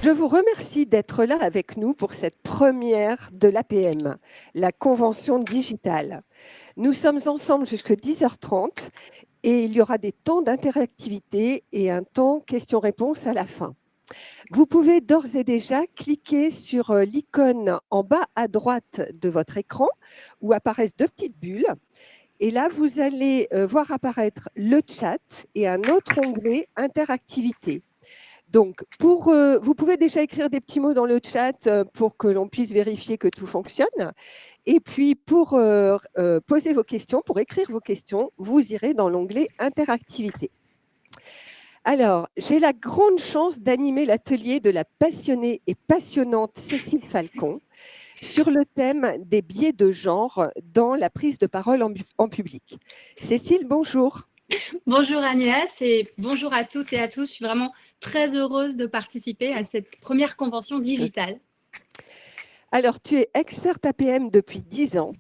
Je vous remercie d'être là avec nous pour cette première de l'APM, la convention digitale. Nous sommes ensemble jusqu'à 10h30 et il y aura des temps d'interactivité et un temps questions-réponses à la fin. Vous pouvez d'ores et déjà cliquer sur l'icône en bas à droite de votre écran où apparaissent deux petites bulles. Et là, vous allez voir apparaître le chat et un autre onglet interactivité. Donc, vous pouvez déjà écrire des petits mots dans le chat pour que l'on puisse vérifier que tout fonctionne. Et puis, pour poser vos questions, pour écrire vos questions, vous irez dans l'onglet interactivité. Alors, j'ai la grande chance d'animer l'atelier de la passionnée et passionnante Cécile Falcon sur le thème des biais de genre dans la prise de parole en public. Cécile, bonjour. Bonjour Agnès et bonjour à toutes et à tous. Je suis vraiment très heureuse de participer à cette première convention digitale. Alors, tu es experte APM depuis 10 ans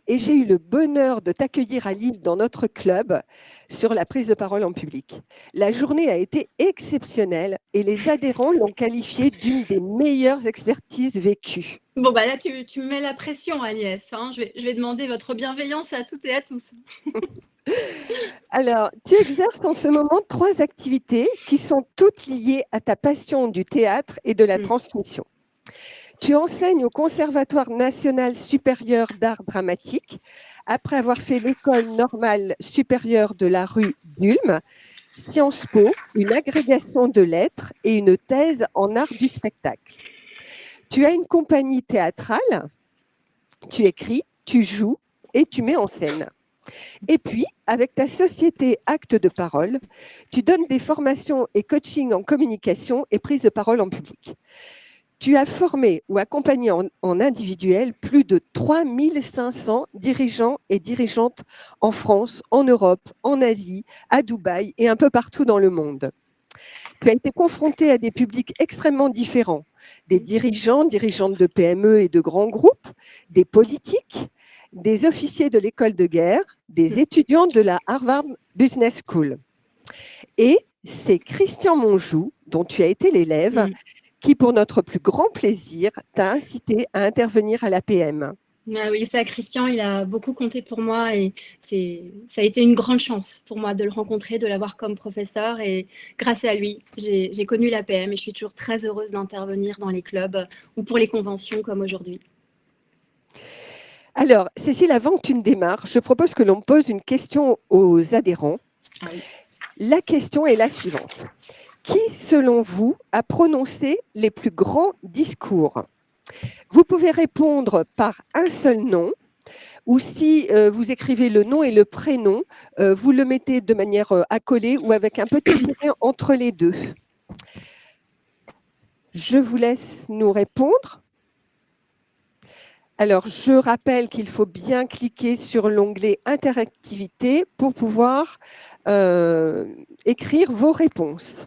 et j'ai eu le bonheur de t'accueillir à Lille dans notre club sur la prise de parole en public. La journée a été exceptionnelle et les adhérents l'ont qualifiée d'une des meilleures expertises vécues. Bon, bah là, tu me mets la pression, Agnès. Hein. Je vais demander votre bienveillance à toutes et à tous. Alors, tu exerces en ce moment 3 activités qui sont toutes liées à ta passion du théâtre et de la transmission. Tu enseignes au Conservatoire national supérieur d'art dramatique après avoir fait l'école normale supérieure de la rue d'Ulm, Sciences Po, une agrégation de lettres et une thèse en art du spectacle. Tu as une compagnie théâtrale, tu écris, tu joues et tu mets en scène. Et puis, avec ta société Actes de Parole, tu donnes des formations et coaching en communication et prise de parole en public. Tu as formé ou accompagné en individuel plus de 3500 dirigeants et dirigeantes en France, en Europe, en Asie, à Dubaï et un peu partout dans le monde. Tu as été confronté à des publics extrêmement différents, des dirigeants, dirigeantes de PME et de grands groupes, des politiques, des officiers de l'école de guerre, des étudiants de la Harvard Business School. Et c'est Christian Monjou, dont tu as été l'élève, qui, pour notre plus grand plaisir, t'a incité à intervenir à l'APM. Ah oui, ça, Christian, il a beaucoup compté pour moi et ça a été une grande chance pour moi de le rencontrer, de l'avoir comme professeur. Et grâce à lui, j'ai connu l'APM et je suis toujours très heureuse d'intervenir dans les clubs ou pour les conventions comme aujourd'hui. Alors, Cécile, avant que tu ne démarres, je propose que l'on pose une question aux adhérents. Ah oui. La question est la suivante. Qui, selon vous, a prononcé les plus grands discours ? Vous pouvez répondre par un seul nom, ou si vous écrivez le nom et le prénom, vous le mettez de manière accolée ou avec un petit tiret entre les deux. Je vous laisse nous répondre. Alors, je rappelle qu'il faut bien cliquer sur l'onglet interactivité pour pouvoir écrire vos réponses.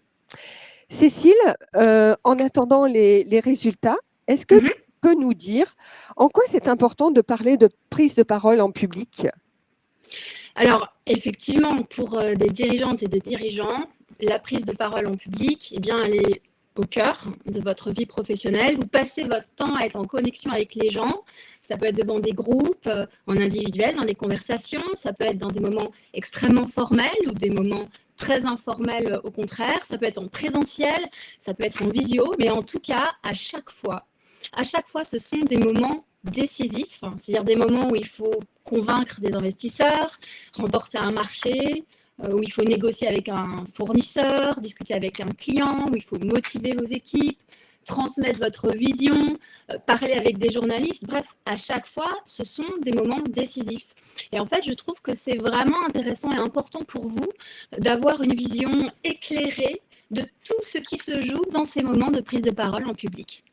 Cécile, en attendant les résultats, est-ce que tu peux nous dire en quoi c'est important de parler de prise de parole en public ? Alors, effectivement, pour des dirigeantes et des dirigeants, la prise de parole en public, eh bien, elle est au cœur de votre vie professionnelle. Vous passez votre temps à être en connexion avec les gens. Ça peut être devant des groupes, en individuel, dans des conversations. Ça peut être dans des moments extrêmement formels ou des moments très informels au contraire. Ça peut être en présentiel, ça peut être en visio. Mais en tout cas, à chaque fois, ce sont des moments décisifs, c'est-à-dire des moments où il faut convaincre des investisseurs, remporter un marché, où il faut négocier avec un fournisseur, discuter avec un client, où il faut motiver vos équipes, transmettre votre vision, parler avec des journalistes. Bref, à chaque fois, ce sont des moments décisifs. Et en fait, je trouve que c'est vraiment intéressant et important pour vous d'avoir une vision éclairée de tout ce qui se joue dans ces moments de prise de parole en public.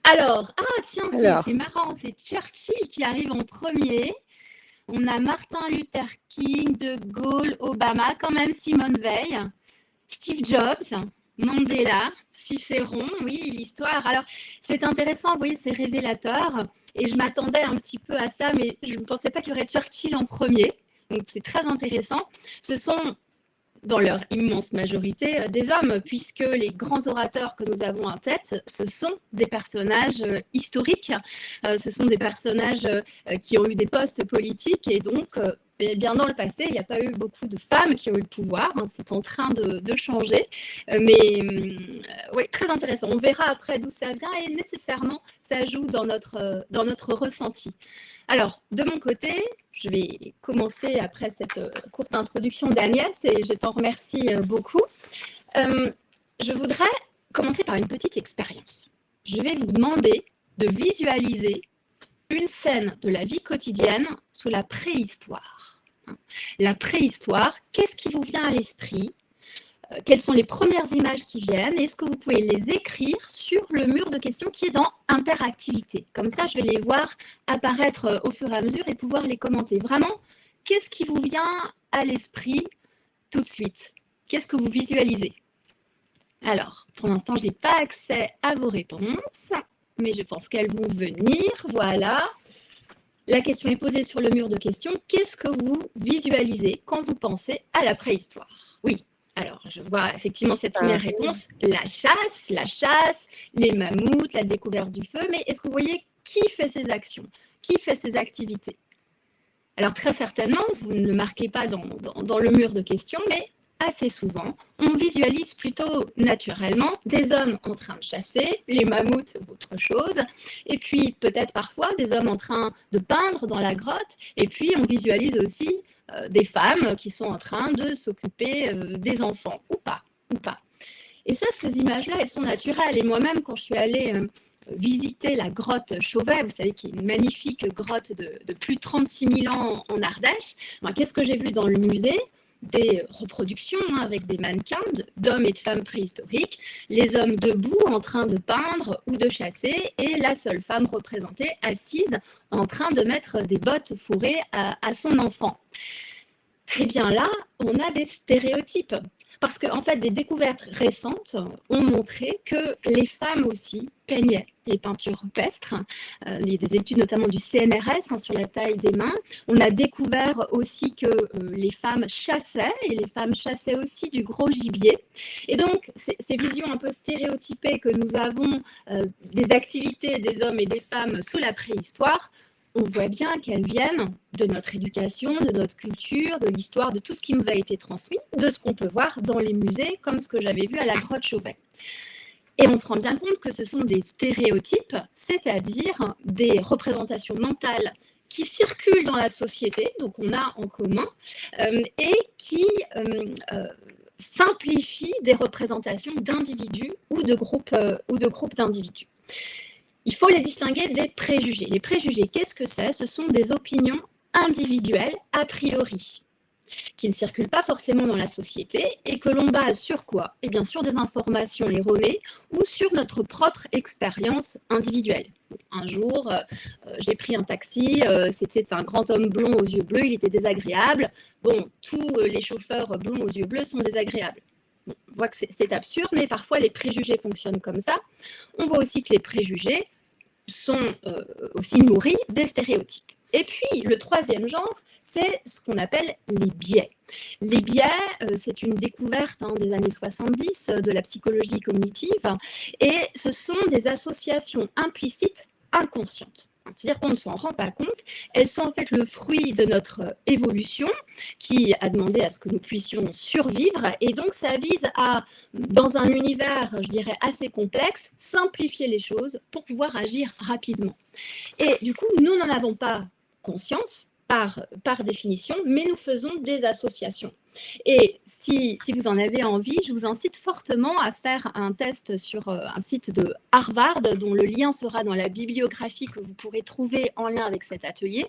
Alors, tiens, c'est marrant, c'est Churchill qui arrive en premier. On a Martin Luther King, De Gaulle, Obama, quand même Simone Veil, Steve Jobs, Mandela, Cicéron, oui, l'histoire. Alors, c'est intéressant, vous voyez, c'est révélateur. Et je m'attendais un petit peu à ça, mais je ne pensais pas qu'il y aurait Churchill en premier. Donc, c'est très intéressant. Ce sont dans leur immense majorité, des hommes, puisque les grands orateurs que nous avons en tête, ce sont des personnages historiques, ce sont des personnages qui ont eu des postes politiques, et donc, bien dans le passé, il n'y a pas eu beaucoup de femmes qui ont eu le pouvoir, hein, c'est en train de changer, mais oui, très intéressant. On verra après d'où ça vient, et nécessairement, ça joue dans notre ressenti. Alors, de mon côté, je vais commencer après cette courte introduction d'Agnès, et je t'en remercie beaucoup. Je voudrais commencer par une petite expérience. Je vais vous demander de visualiser une scène de la vie quotidienne sous la préhistoire. La préhistoire, qu'est-ce qui vous vient à l'esprit ? Quelles sont les premières images qui viennent? Est-ce que vous pouvez les écrire sur le mur de questions qui est dans interactivité? Comme ça, je vais les voir apparaître au fur et à mesure et pouvoir les commenter. Vraiment, qu'est-ce qui vous vient à l'esprit tout de suite? Qu'est-ce que vous visualisez? Alors, pour l'instant, je n'ai pas accès à vos réponses, mais je pense qu'elles vont venir. Voilà. La question est posée sur le mur de questions. Qu'est-ce que vous visualisez quand vous pensez à la préhistoire? Oui. Alors, je vois effectivement cette première réponse, la chasse, les mammouths, la découverte du feu, mais est-ce que vous voyez qui fait ces actions? Qui fait ces activités? Alors, très certainement, vous ne le marquez pas dans le mur de questions, mais assez souvent, on visualise plutôt naturellement des hommes en train de chasser, les mammouths, autre chose, et puis peut-être parfois des hommes en train de peindre dans la grotte, et puis on visualise aussi des femmes qui sont en train de s'occuper des enfants, ou pas. Et ça, ces images-là, elles sont naturelles. Et moi-même, quand je suis allée visiter la grotte Chauvet, vous savez, qui est une magnifique grotte de plus de 36 000 ans en Ardèche, qu'est-ce que j'ai vu dans le musée? Des reproductions avec des mannequins d'hommes et de femmes préhistoriques, les hommes debout en train de peindre ou de chasser, et la seule femme représentée assise en train de mettre des bottes fourrées à son enfant. Eh bien là, on a des stéréotypes. Parce qu'en fait, des découvertes récentes ont montré que les femmes aussi peignaient les peintures rupestres. Il y a des études notamment du CNRS sur la taille des mains. On a découvert aussi que les femmes chassaient, et les femmes chassaient aussi du gros gibier. Et donc, ces visions un peu stéréotypées que nous avons des activités des hommes et des femmes sous la préhistoire, on voit bien qu'elles viennent de notre éducation, de notre culture, de l'histoire, de tout ce qui nous a été transmis, de ce qu'on peut voir dans les musées, comme ce que j'avais vu à la grotte Chauvet. Et on se rend bien compte que ce sont des stéréotypes, c'est-à-dire des représentations mentales qui circulent dans la société, donc on a en commun, et qui simplifient des représentations d'individus ou de groupes d'individus. Il faut les distinguer des préjugés. Les préjugés, qu'est-ce que c'est? Ce sont des opinions individuelles a priori, qui ne circulent pas forcément dans la société et que l'on base sur quoi? Eh bien, sur des informations erronées ou sur notre propre expérience individuelle. Un jour, j'ai pris un taxi, c'était un grand homme blond aux yeux bleus, il était désagréable. Bon, tous les chauffeurs blonds aux yeux bleus sont désagréables. On voit que c'est absurde, mais parfois les préjugés fonctionnent comme ça. On voit aussi que les préjugés sont aussi nourris des stéréotypes. Et puis, le troisième genre, c'est ce qu'on appelle les biais. Les biais, c'est une découverte des années 70 de la psychologie cognitive, et ce sont des associations implicites inconscientes. C'est-à-dire qu'on ne s'en rend pas compte, elles sont en fait le fruit de notre évolution qui a demandé à ce que nous puissions survivre, et donc ça vise à, dans un univers, je dirais, assez complexe, simplifier les choses pour pouvoir agir rapidement. Et du coup, nous n'en avons pas conscience par définition, mais nous faisons des associations. Et si vous en avez envie, je vous incite fortement à faire un test sur un site de Harvard, dont le lien sera dans la bibliographie que vous pourrez trouver en lien avec cet atelier,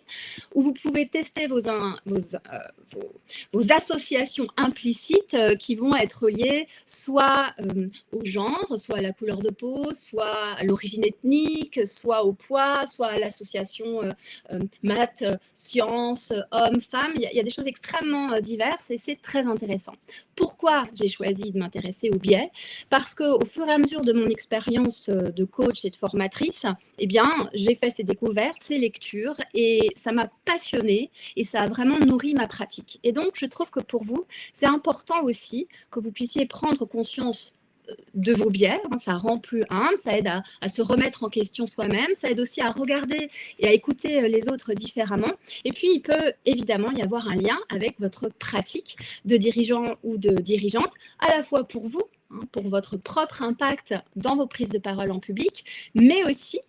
où vous pouvez tester vos associations implicites qui vont être liées soit au genre, soit à la couleur de peau, soit à l'origine ethnique, soit au poids, soit à l'association maths, sciences, hommes, femmes. Il y a des choses extrêmement diverses, et c'est c'est très intéressant. Pourquoi j'ai choisi de m'intéresser aux biais? Parce qu'au fur et à mesure de mon expérience de coach et de formatrice, eh bien, j'ai fait ces découvertes, ces lectures, et ça m'a passionnée et ça a vraiment nourri ma pratique. Et donc, je trouve que pour vous, c'est important aussi que vous puissiez prendre conscience de vos biais, ça rend plus humble, ça aide à se remettre en question soi-même, ça aide aussi à regarder et à écouter les autres différemment. Et puis, il peut évidemment y avoir un lien avec votre pratique de dirigeant ou de dirigeante, à la fois pour vous, pour votre propre impact dans vos prises de parole en public, mais aussi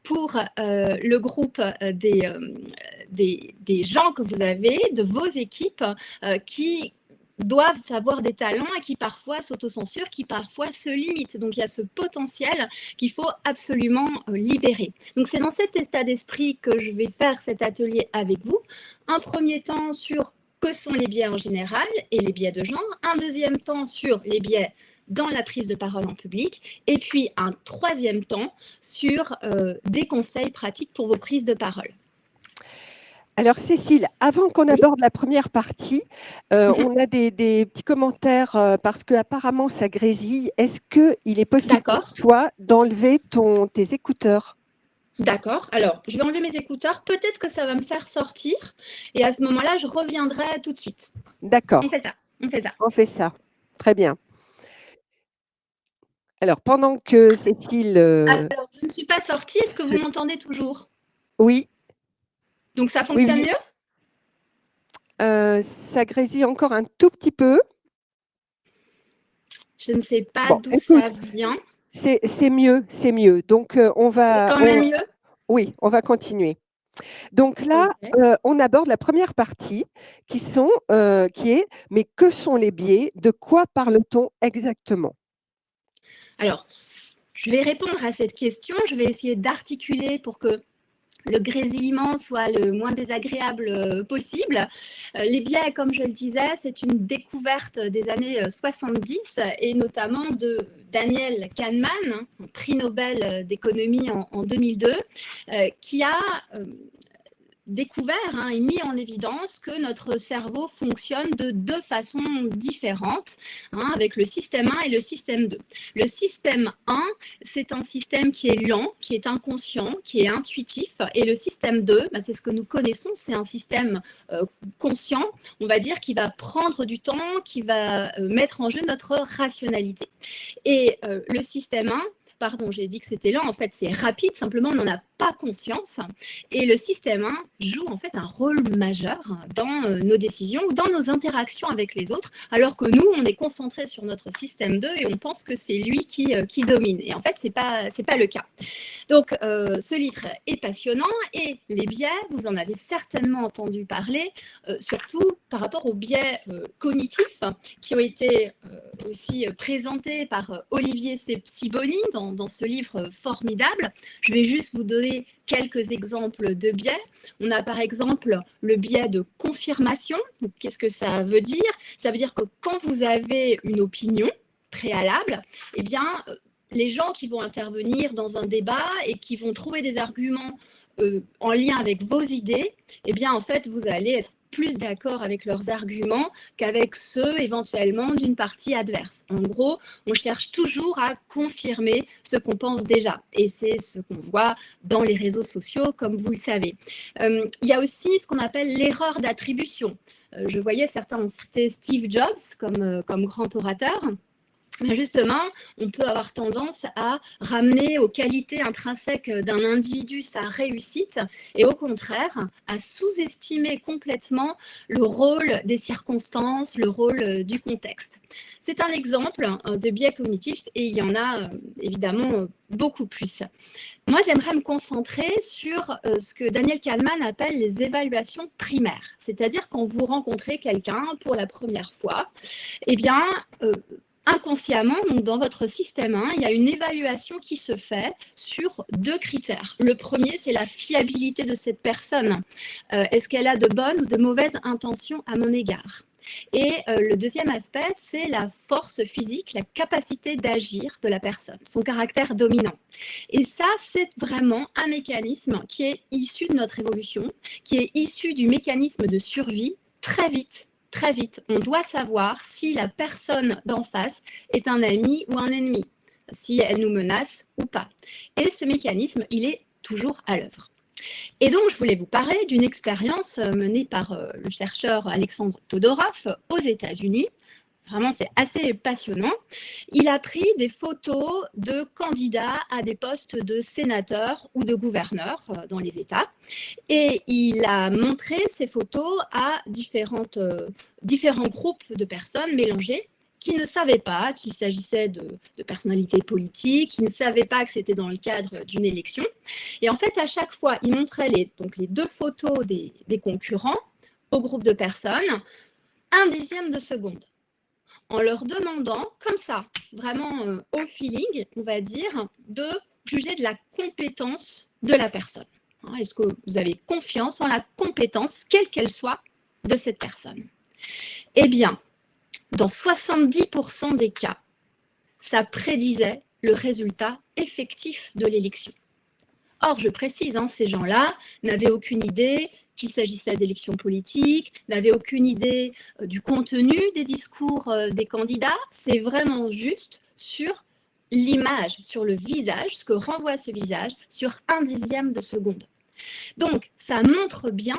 pour le groupe des gens que vous avez, de vos équipes qui doivent avoir des talents et qui parfois s'autocensurent, qui parfois se limitent. Donc, il y a ce potentiel qu'il faut absolument libérer. Donc, c'est dans cet état d'esprit que je vais faire cet atelier avec vous. Un premier temps sur que sont les biais en général et les biais de genre. Un deuxième temps sur les biais dans la prise de parole en public. Et puis, un troisième temps sur des conseils pratiques pour vos prises de parole. Alors, Cécile, avant qu'on aborde la première partie, on a des petits commentaires parce qu'apparemment, ça grésille. Est-ce qu'il est possible pour toi d'enlever tes écouteurs? D'accord. Alors, je vais enlever mes écouteurs. Peut-être que ça va me faire sortir. Et à ce moment-là, je reviendrai tout de suite. D'accord. On fait ça. On fait ça. On fait ça. Très bien. Alors, pendant que Cécile… Alors, je ne suis pas sortie. Est-ce que vous m'entendez toujours? Oui. Donc, ça fonctionne mieux? Ça grésille encore un tout petit peu. Je ne sais pas d'où ça vient. C'est mieux, c'est mieux. Donc, on va… Quand même mieux? Oui, on va continuer. Donc là, on aborde la première partie qui est « Mais que sont les biais? De quoi parle-t-on exactement ?» Alors, je vais répondre à cette question. Je vais essayer d'articuler pour que le grésillement soit le moins désagréable possible. Les biais, comme je le disais, c'est une découverte des années 70 et notamment de Daniel Kahneman, prix Nobel d'économie en 2002, qui a découvert et mis en évidence que notre cerveau fonctionne de deux façons différentes, avec le système 1 et le système 2. Le système 1, c'est un système qui est lent, qui est inconscient, qui est intuitif, et le système 2, c'est ce que nous connaissons, c'est un système conscient, on va dire, qui va prendre du temps, qui va mettre en jeu notre rationalité. Et le système 1, pardon, j'ai dit que c'était lent, en fait c'est rapide, simplement on n'en a pas conscience. Et le système 1 joue en fait un rôle majeur dans nos décisions ou dans nos interactions avec les autres, alors que nous, on est concentré sur notre système 2 et on pense que c'est lui qui domine. Et en fait, c'est pas le cas. Donc, ce livre est passionnant et les biais, vous en avez certainement entendu parler, surtout par rapport aux biais cognitifs qui ont été aussi présentés par Olivier Sibony dans ce livre formidable. Je vais juste vous donner quelques exemples de biais. On a par exemple le biais de confirmation. Qu'est-ce que ça veut dire? Ça veut dire que quand vous avez une opinion préalable, eh bien, les gens qui vont intervenir dans un débat et qui vont trouver des arguments en lien avec vos idées, eh bien, en fait, vous allez être plus d'accord avec leurs arguments qu'avec ceux éventuellement d'une partie adverse. En gros, on cherche toujours à confirmer ce qu'on pense déjà. Et c'est ce qu'on voit dans les réseaux sociaux, comme vous le savez. Il y a aussi ce qu'on appelle l'erreur d'attribution. Je voyais certains ont cité Steve Jobs comme grand orateur. Justement, on peut avoir tendance à ramener aux qualités intrinsèques d'un individu sa réussite et au contraire à sous-estimer complètement le rôle des circonstances, le rôle du contexte. C'est un exemple de biais cognitif et il y en a évidemment beaucoup plus. Moi, j'aimerais me concentrer sur ce que Daniel Kahneman appelle les évaluations primaires, c'est-à-dire quand vous rencontrez quelqu'un pour la première fois, eh bien, inconsciemment, donc dans votre système 1, il y a une évaluation qui se fait sur deux critères. Le premier, c'est la fiabilité de cette personne. Est-ce qu'elle a de bonnes ou de mauvaises intentions à mon égard? Et le deuxième aspect, c'est la force physique, la capacité d'agir de la personne, son caractère dominant. Et ça, c'est vraiment un mécanisme qui est issu de notre évolution, qui est issu du mécanisme de survie très vite. très vite. On doit savoir si la personne d'en face est un ami ou un ennemi, si elle nous menace ou pas. Et ce mécanisme, il est toujours à l'œuvre. Et donc, je voulais vous parler d'une expérience menée par le chercheur Alexandre Todorov aux États-Unis. Vraiment, c'est assez passionnant. Il a pris des photos de candidats à des postes de sénateurs ou de gouverneurs dans les États. Et il a montré ces photos à différents groupes de personnes mélangées qui ne savaient pas qu'il s'agissait de personnalités politiques, qui ne savaient pas que c'était dans le cadre d'une élection. Et en fait, à chaque fois, il montrait les deux photos des concurrents au groupe de personnes, 1/10 de seconde, en leur demandant, comme ça, vraiment au feeling, on va dire, de juger de la compétence de la personne. Est-ce que vous avez confiance en la compétence, quelle qu'elle soit, de cette personne? Eh bien, dans 70% des cas, ça prédisait le résultat effectif de l'élection. Or, je précise, ces gens-là n'avaient aucune idée qu'il s'agissait d'élections politiques, n'avaient aucune idée du contenu des discours des candidats. C'est vraiment juste sur l'image, sur le visage, ce que renvoie ce visage, sur 1/10 de seconde. Donc, ça montre bien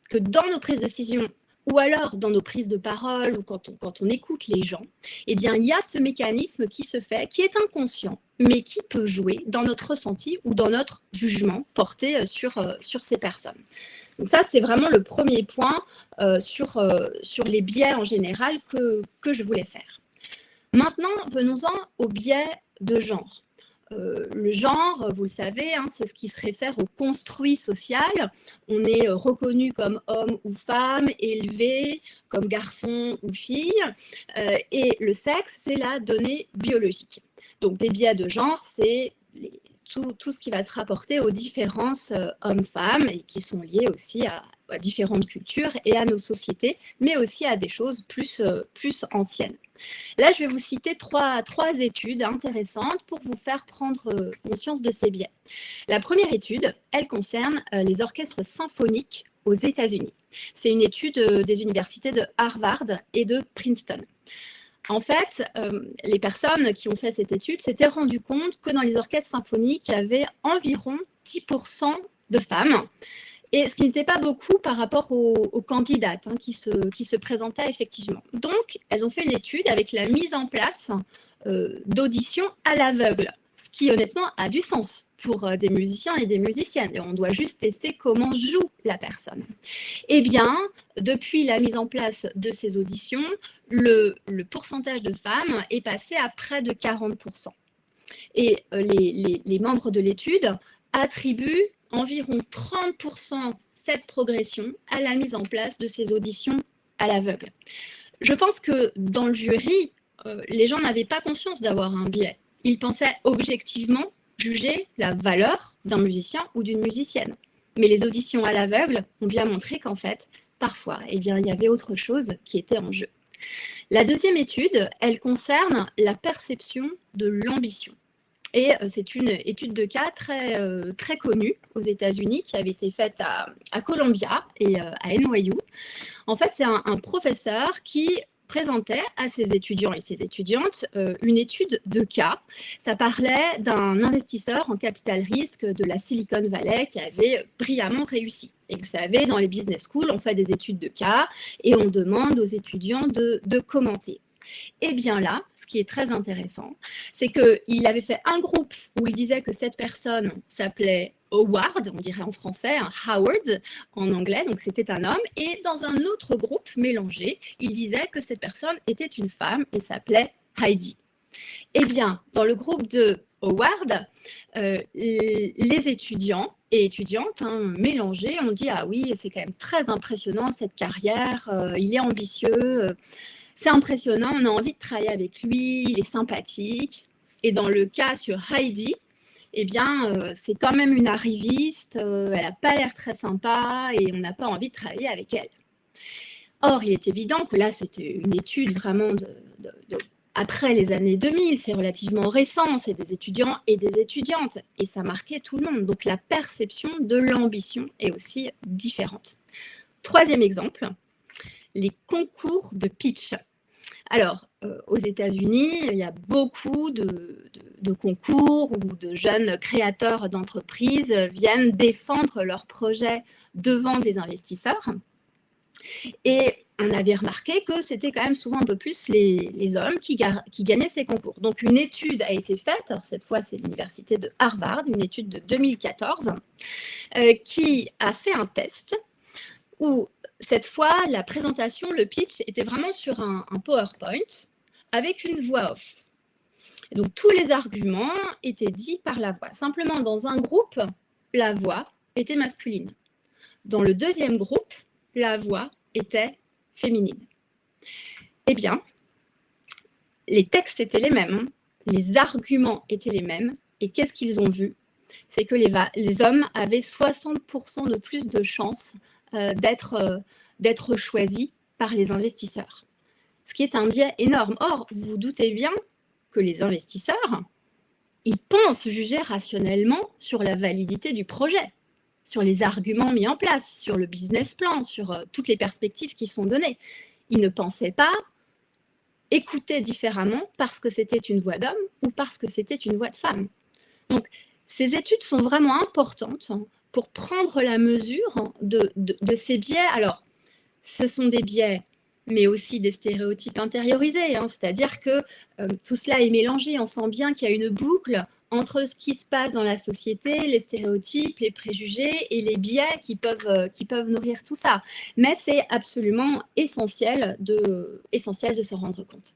que dans nos prises de décision, ou alors dans nos prises de parole, ou quand on écoute les gens, eh bien, il y a ce mécanisme qui se fait, qui est inconscient, mais qui peut jouer dans notre ressenti ou dans notre jugement porté sur ces personnes. Donc ça, c'est vraiment le premier point sur les biais en général que je voulais faire. Maintenant, venons-en aux biais de genre. Le genre, vous le savez, c'est ce qui se réfère au construit social. On est reconnu comme homme ou femme, élevé comme garçon ou fille, et le sexe, c'est la donnée biologique. Donc, les biais de genre, c'est tout ce qui va se rapporter aux différences hommes-femmes et qui sont liées aussi à différentes cultures et à nos sociétés, mais aussi à des choses plus anciennes. Là, je vais vous citer trois études intéressantes pour vous faire prendre conscience de ces biais. La première étude, elle concerne les orchestres symphoniques aux États-Unis. C'est une étude des universités de Harvard et de Princeton. En fait, les personnes qui ont fait cette étude s'étaient rendues compte que dans les orchestres symphoniques, il y avait environ 10% de femmes, et ce qui n'était pas beaucoup par rapport aux candidates qui se présentaient effectivement. Donc, elles ont fait l'étude avec la mise en place d'auditions à l'aveugle, ce qui honnêtement a du sens pour des musiciens et des musiciennes. Et on doit juste tester comment joue la personne. Eh bien, depuis la mise en place de ces auditions, le pourcentage de femmes est passé à près de 40%. Et les membres de l'étude attribuent environ 30% cette progression à la mise en place de ces auditions à l'aveugle. Je pense que dans le jury, les gens n'avaient pas conscience d'avoir un biais. Ils pensaient objectivement juger la valeur d'un musicien ou d'une musicienne. Mais les auditions à l'aveugle ont bien montré qu'en fait, parfois, il y avait autre chose qui était en jeu. La deuxième étude, elle concerne la perception de l'ambition. Et c'est une étude de cas très connue aux États-Unis qui avait été faite à Columbia et à NYU. En fait, c'est un professeur qui présentait à ses étudiants et ses étudiantes une étude de cas. Ça parlait d'un investisseur en capital risque de la Silicon Valley qui avait brillamment réussi. Et vous savez, dans les business schools, on fait des études de cas et on demande aux étudiants de commenter. Et bien là, ce qui est très intéressant, c'est qu'il avait fait un groupe où il disait que cette personne s'appelait Howard, on dirait en français, Howard en anglais, donc c'était un homme, et dans un autre groupe mélangé, il disait que cette personne était une femme et s'appelait Heidi. Eh bien, dans le groupe de Howard, les étudiants et étudiantes mélangés ont dit « Ah oui, c'est quand même très impressionnant cette carrière, il est ambitieux ». C'est impressionnant, on a envie de travailler avec lui, il est sympathique. Et dans le cas sur Heidi, eh bien, c'est quand même une arriviste, elle n'a pas l'air très sympa et on n'a pas envie de travailler avec elle. Or, il est évident que là, c'était une étude vraiment après les années 2000, c'est relativement récent, c'est des étudiants et des étudiantes et ça marquait tout le monde. Donc, la perception de l'ambition est aussi différente. Troisième exemple. les concours de pitch. Alors, aux États-Unis, il y a beaucoup de concours où de jeunes créateurs d'entreprises viennent défendre leurs projets devant des investisseurs. Et on avait remarqué que c'était quand même souvent un peu plus les hommes qui gagnaient ces concours. Donc, une étude a été faite, alors cette fois c'est l'université de Harvard, une étude de 2014, qui a fait un test où cette fois, la présentation, le pitch, était vraiment sur un PowerPoint avec une voix off. Et donc, tous les arguments étaient dits par la voix. Simplement, dans un groupe, la voix était masculine. Dans le deuxième groupe, la voix était féminine. Eh bien, les textes étaient les mêmes, les arguments étaient les mêmes, et qu'est-ce qu'ils ont vu? C'est que les hommes avaient 60% de plus de chances d'être choisis par les investisseurs. Ce qui est un biais énorme. Or, vous vous doutez bien que les investisseurs, ils pensent juger rationnellement sur la validité du projet, sur les arguments mis en place, sur le business plan, sur toutes les perspectives qui sont données. Ils ne pensaient pas écouter différemment parce que c'était une voix d'homme ou parce que c'était une voix de femme. Donc, ces études sont vraiment importantes pour prendre la mesure de ces biais. Alors, ce sont des biais, mais aussi des stéréotypes intériorisés, c'est-à-dire que tout cela est mélangé. On sent bien qu'il y a une boucle entre ce qui se passe dans la société, les stéréotypes, les préjugés et les biais qui peuvent nourrir tout ça. Mais c'est absolument essentiel de s'en rendre compte.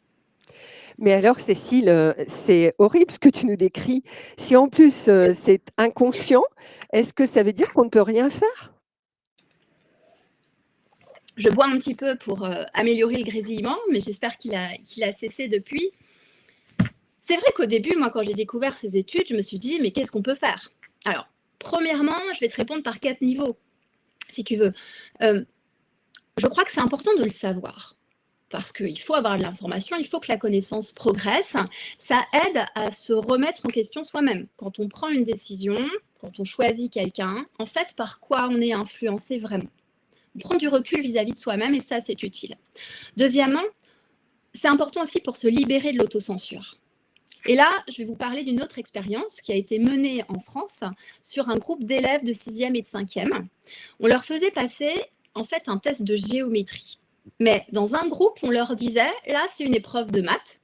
Mais alors, Cécile, c'est horrible ce que tu nous décris. Si en plus c'est inconscient, est-ce que ça veut dire qu'on ne peut rien faire? Je bois un petit peu pour améliorer le grésillement, mais j'espère qu'il a cessé depuis. C'est vrai qu'au début, moi, quand j'ai découvert ces études, je me suis dit, mais qu'est-ce qu'on peut faire? Alors, premièrement, je vais te répondre par 4 niveaux, si tu veux. Je crois que c'est important de le savoir. Parce qu'il faut avoir de l'information, il faut que la connaissance progresse. Ça aide à se remettre en question soi-même. Quand on prend une décision, quand on choisit quelqu'un, en fait, par quoi on est influencé vraiment? On prend du recul vis-à-vis de soi-même et ça, c'est utile. Deuxièmement, c'est important aussi pour se libérer de l'autocensure. Et là, je vais vous parler d'une autre expérience qui a été menée en France sur un groupe d'élèves de 6e et de 5e. On leur faisait passer, en fait, un test de géométrie. Mais dans un groupe, on leur disait, là, c'est une épreuve de maths.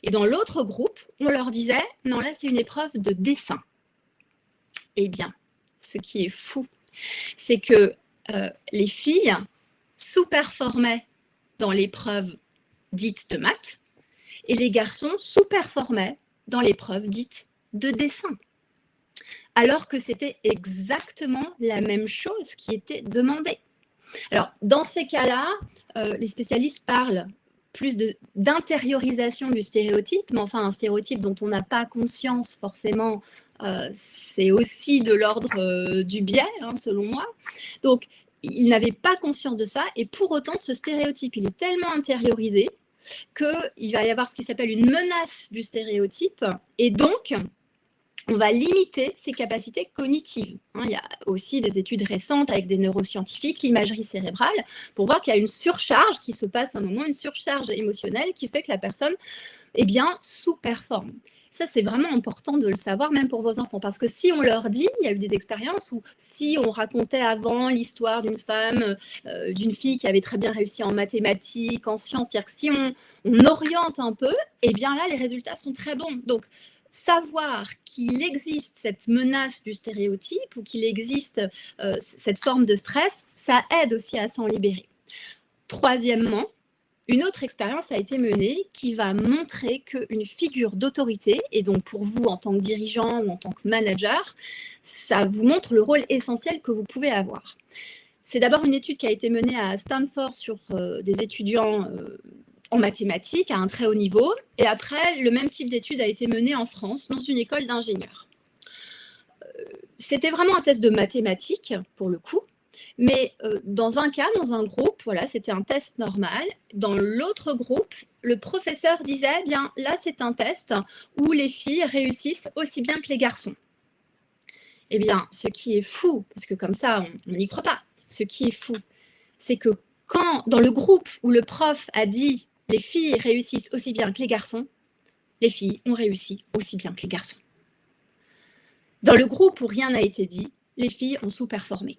Et dans l'autre groupe, on leur disait, non, là, c'est une épreuve de dessin. Eh bien, ce qui est fou, c'est que les filles sous-performaient dans l'épreuve dite de maths et les garçons sous-performaient dans l'épreuve dite de dessin. Alors que c'était exactement la même chose qui était demandée. Alors, dans ces cas-là, les spécialistes parlent plus d'intériorisation du stéréotype, mais enfin, un stéréotype dont on n'a pas conscience forcément, c'est aussi de l'ordre du biais, selon moi. Donc, ils n'avaient pas conscience de ça, et pour autant, ce stéréotype, il est tellement intériorisé qu'il va y avoir ce qui s'appelle une menace du stéréotype, et donc, on va limiter ses capacités cognitives. Il y a aussi des études récentes avec des neuroscientifiques, l'imagerie cérébrale, pour voir qu'il y a une surcharge qui se passe à un moment, une surcharge émotionnelle qui fait que la personne, sous-performe. Ça, c'est vraiment important de le savoir, même pour vos enfants, parce que si on leur dit, il y a eu des expériences où si on racontait avant l'histoire d'une femme, d'une fille qui avait très bien réussi en mathématiques, en sciences, c'est-à-dire que si on oriente un peu, eh bien là, les résultats sont très bons. Donc, savoir qu'il existe cette menace du stéréotype ou qu'il existe cette forme de stress, ça aide aussi à s'en libérer. Troisièmement, une autre expérience a été menée qui va montrer qu'une figure d'autorité, et donc pour vous en tant que dirigeant ou en tant que manager, ça vous montre le rôle essentiel que vous pouvez avoir. C'est d'abord une étude qui a été menée à Stanford sur des étudiants en mathématiques à un très haut niveau, et après, le même type d'étude a été menée en France dans une école d'ingénieurs. C'était vraiment un test de mathématiques, pour le coup, mais dans un cas, dans un groupe, voilà, c'était un test normal. Dans l'autre groupe, le professeur disait, bien, là, c'est un test où les filles réussissent aussi bien que les garçons. Eh bien, ce qui est fou, parce que comme ça, on n'y croit pas, ce qui est fou, c'est que dans le groupe où le prof a dit « les filles réussissent aussi bien que les garçons », les filles ont réussi aussi bien que les garçons. Dans le groupe où rien n'a été dit, les filles ont sous-performé.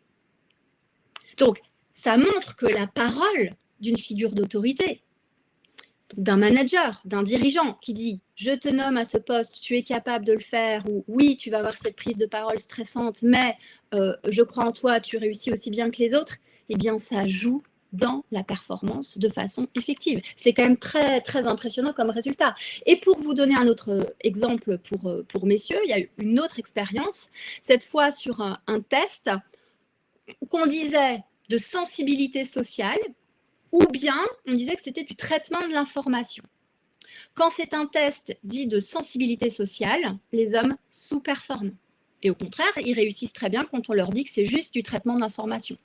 Donc, ça montre que la parole d'une figure d'autorité, d'un manager, d'un dirigeant qui dit « je te nomme à ce poste, tu es capable de le faire » ou « oui, tu vas avoir cette prise de parole stressante, mais je crois en toi, tu réussis aussi bien que les autres », eh bien, ça joue dans la performance de façon effective. C'est quand même très, très impressionnant comme résultat. Et pour vous donner un autre exemple pour messieurs, il y a eu une autre expérience, cette fois sur un test qu'on disait de sensibilité sociale, ou bien on disait que c'était du traitement de l'information. Quand c'est un test dit de sensibilité sociale, les hommes sous-performent. Et au contraire, ils réussissent très bien quand on leur dit que c'est juste du traitement de l'information.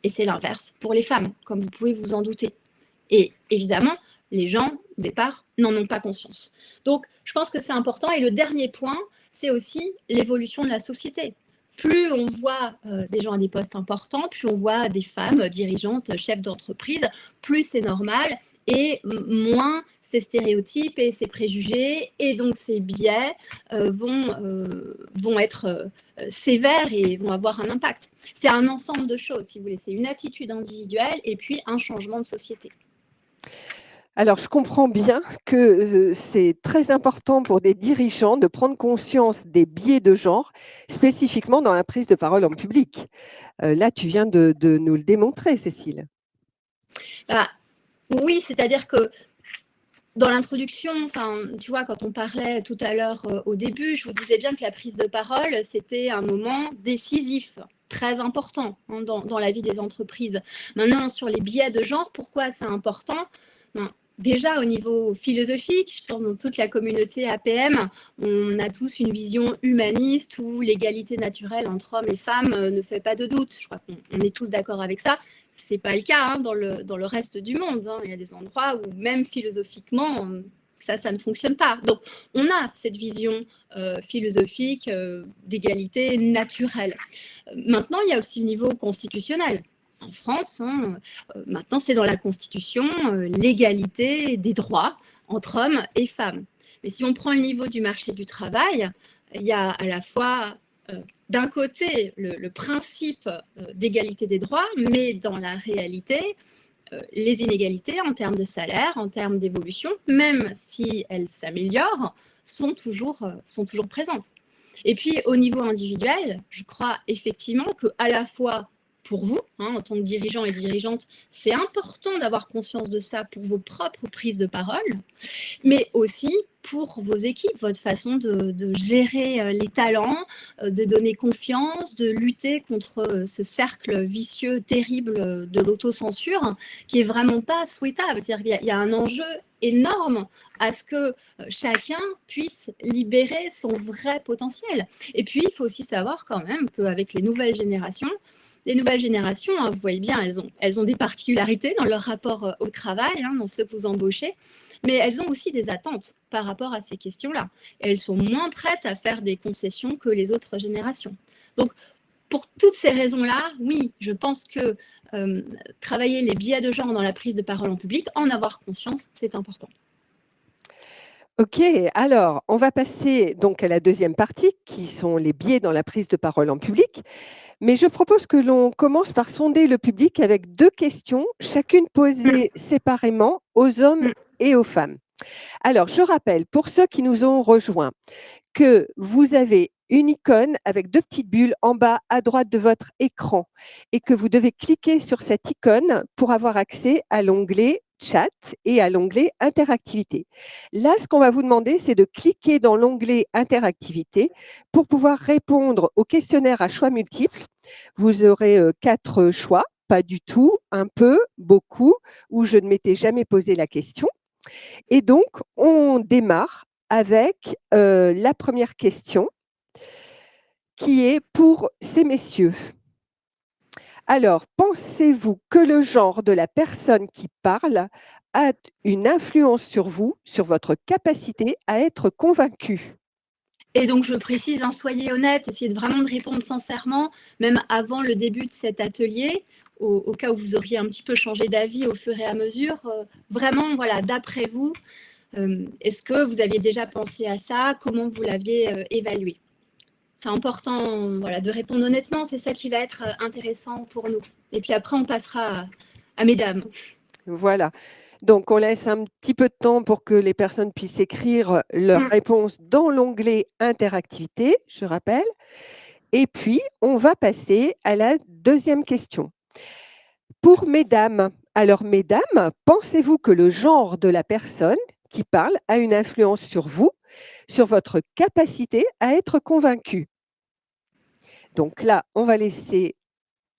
Et c'est l'inverse pour les femmes, comme vous pouvez vous en douter. Et évidemment, les gens, au départ, n'en ont pas conscience. Donc, je pense que c'est important. Et le dernier point, c'est aussi l'évolution de la société. Plus on voit des gens à des postes importants, plus on voit des femmes dirigeantes, chefs d'entreprise, plus c'est normal et moins ces stéréotypes et ces préjugés et donc ces biais vont être sévères et vont avoir un impact. C'est un ensemble de choses, si vous voulez. C'est une attitude individuelle et puis un changement de société. Alors, je comprends bien que c'est très important pour des dirigeants de prendre conscience des biais de genre, spécifiquement dans la prise de parole en public. Là, tu viens de nous le démontrer, Cécile. Bah, oui, c'est-à-dire que dans l'introduction, tu vois, quand on parlait tout à l'heure au début, je vous disais bien que la prise de parole, c'était un moment décisif, très important dans la vie des entreprises. Maintenant, sur les biais de genre, pourquoi c'est important ? Déjà, au niveau philosophique, je pense dans toute la communauté APM, on a tous une vision humaniste où l'égalité naturelle entre hommes et femmes ne fait pas de doute. Je crois qu'on est tous d'accord avec ça. Ce n'est pas le cas dans le reste du monde. Il y a des endroits où même philosophiquement, ça ne fonctionne pas. Donc, on a cette vision philosophique d'égalité naturelle. Maintenant, il y a aussi le niveau constitutionnel. En France, maintenant, c'est dans la Constitution l'égalité des droits entre hommes et femmes. Mais si on prend le niveau du marché du travail, il y a à la fois d'un côté le principe d'égalité des droits, mais dans la réalité, les inégalités en termes de salaire, en termes d'évolution, même si elles s'améliorent, sont toujours présentes. Et puis au niveau individuel, je crois effectivement qu'à la fois pour vous, en tant que dirigeant et dirigeante, c'est important d'avoir conscience de ça pour vos propres prises de parole, mais aussi pour vos équipes, votre façon de gérer les talents, de donner confiance, de lutter contre ce cercle vicieux terrible de l'autocensure qui est vraiment pas souhaitable. C'est-à-dire qu'il y a un enjeu énorme à ce que chacun puisse libérer son vrai potentiel. Et puis, il faut aussi savoir quand même qu'avec les nouvelles générations, vous voyez bien, elles ont des particularités dans leur rapport au travail, dans ceux que vous embauchez, mais elles ont aussi des attentes par rapport à ces questions-là. Et elles sont moins prêtes à faire des concessions que les autres générations. Donc, pour toutes ces raisons-là, oui, je pense que travailler les biais de genre dans la prise de parole en public, en avoir conscience, c'est important. Ok, alors on va passer donc à la deuxième partie, qui sont les biais dans la prise de parole en public. Mais je propose que l'on commence par sonder le public avec 2 questions, chacune posée séparément aux hommes et aux femmes. Alors, je rappelle, pour ceux qui nous ont rejoints, que vous avez une icône avec 2 petites bulles en bas à droite de votre écran et que vous devez cliquer sur cette icône pour avoir accès à l'onglet chat et à l'onglet interactivité. Là, ce qu'on va vous demander, c'est de cliquer dans l'onglet interactivité pour pouvoir répondre au questionnaire à choix multiples. Vous aurez 4 choix, pas du tout, un peu, beaucoup, ou je ne m'étais jamais posé la question. Et donc, on démarre avec la première question qui est pour ces messieurs. Alors, pensez-vous que le genre de la personne qui parle a une influence sur vous, sur votre capacité à être convaincu? Et donc, je précise, soyez honnête, essayez vraiment de répondre sincèrement, même avant le début de cet atelier. au cas où vous auriez un petit peu changé d'avis au fur et à mesure. Vraiment, voilà, d'après vous, est-ce que vous aviez déjà pensé à ça? Comment vous l'aviez évalué? C'est important, voilà, de répondre honnêtement. C'est ça qui va être intéressant pour nous. Et puis après, on passera à mesdames. Voilà. Donc, on laisse un petit peu de temps pour que les personnes puissent écrire leurs réponses dans l'onglet interactivité, je rappelle. Et puis, on va passer à la deuxième question. Pour mesdames, alors mesdames, pensez-vous que le genre de la personne qui parle a une influence sur vous, sur votre capacité à être convaincue? Donc là, on va laisser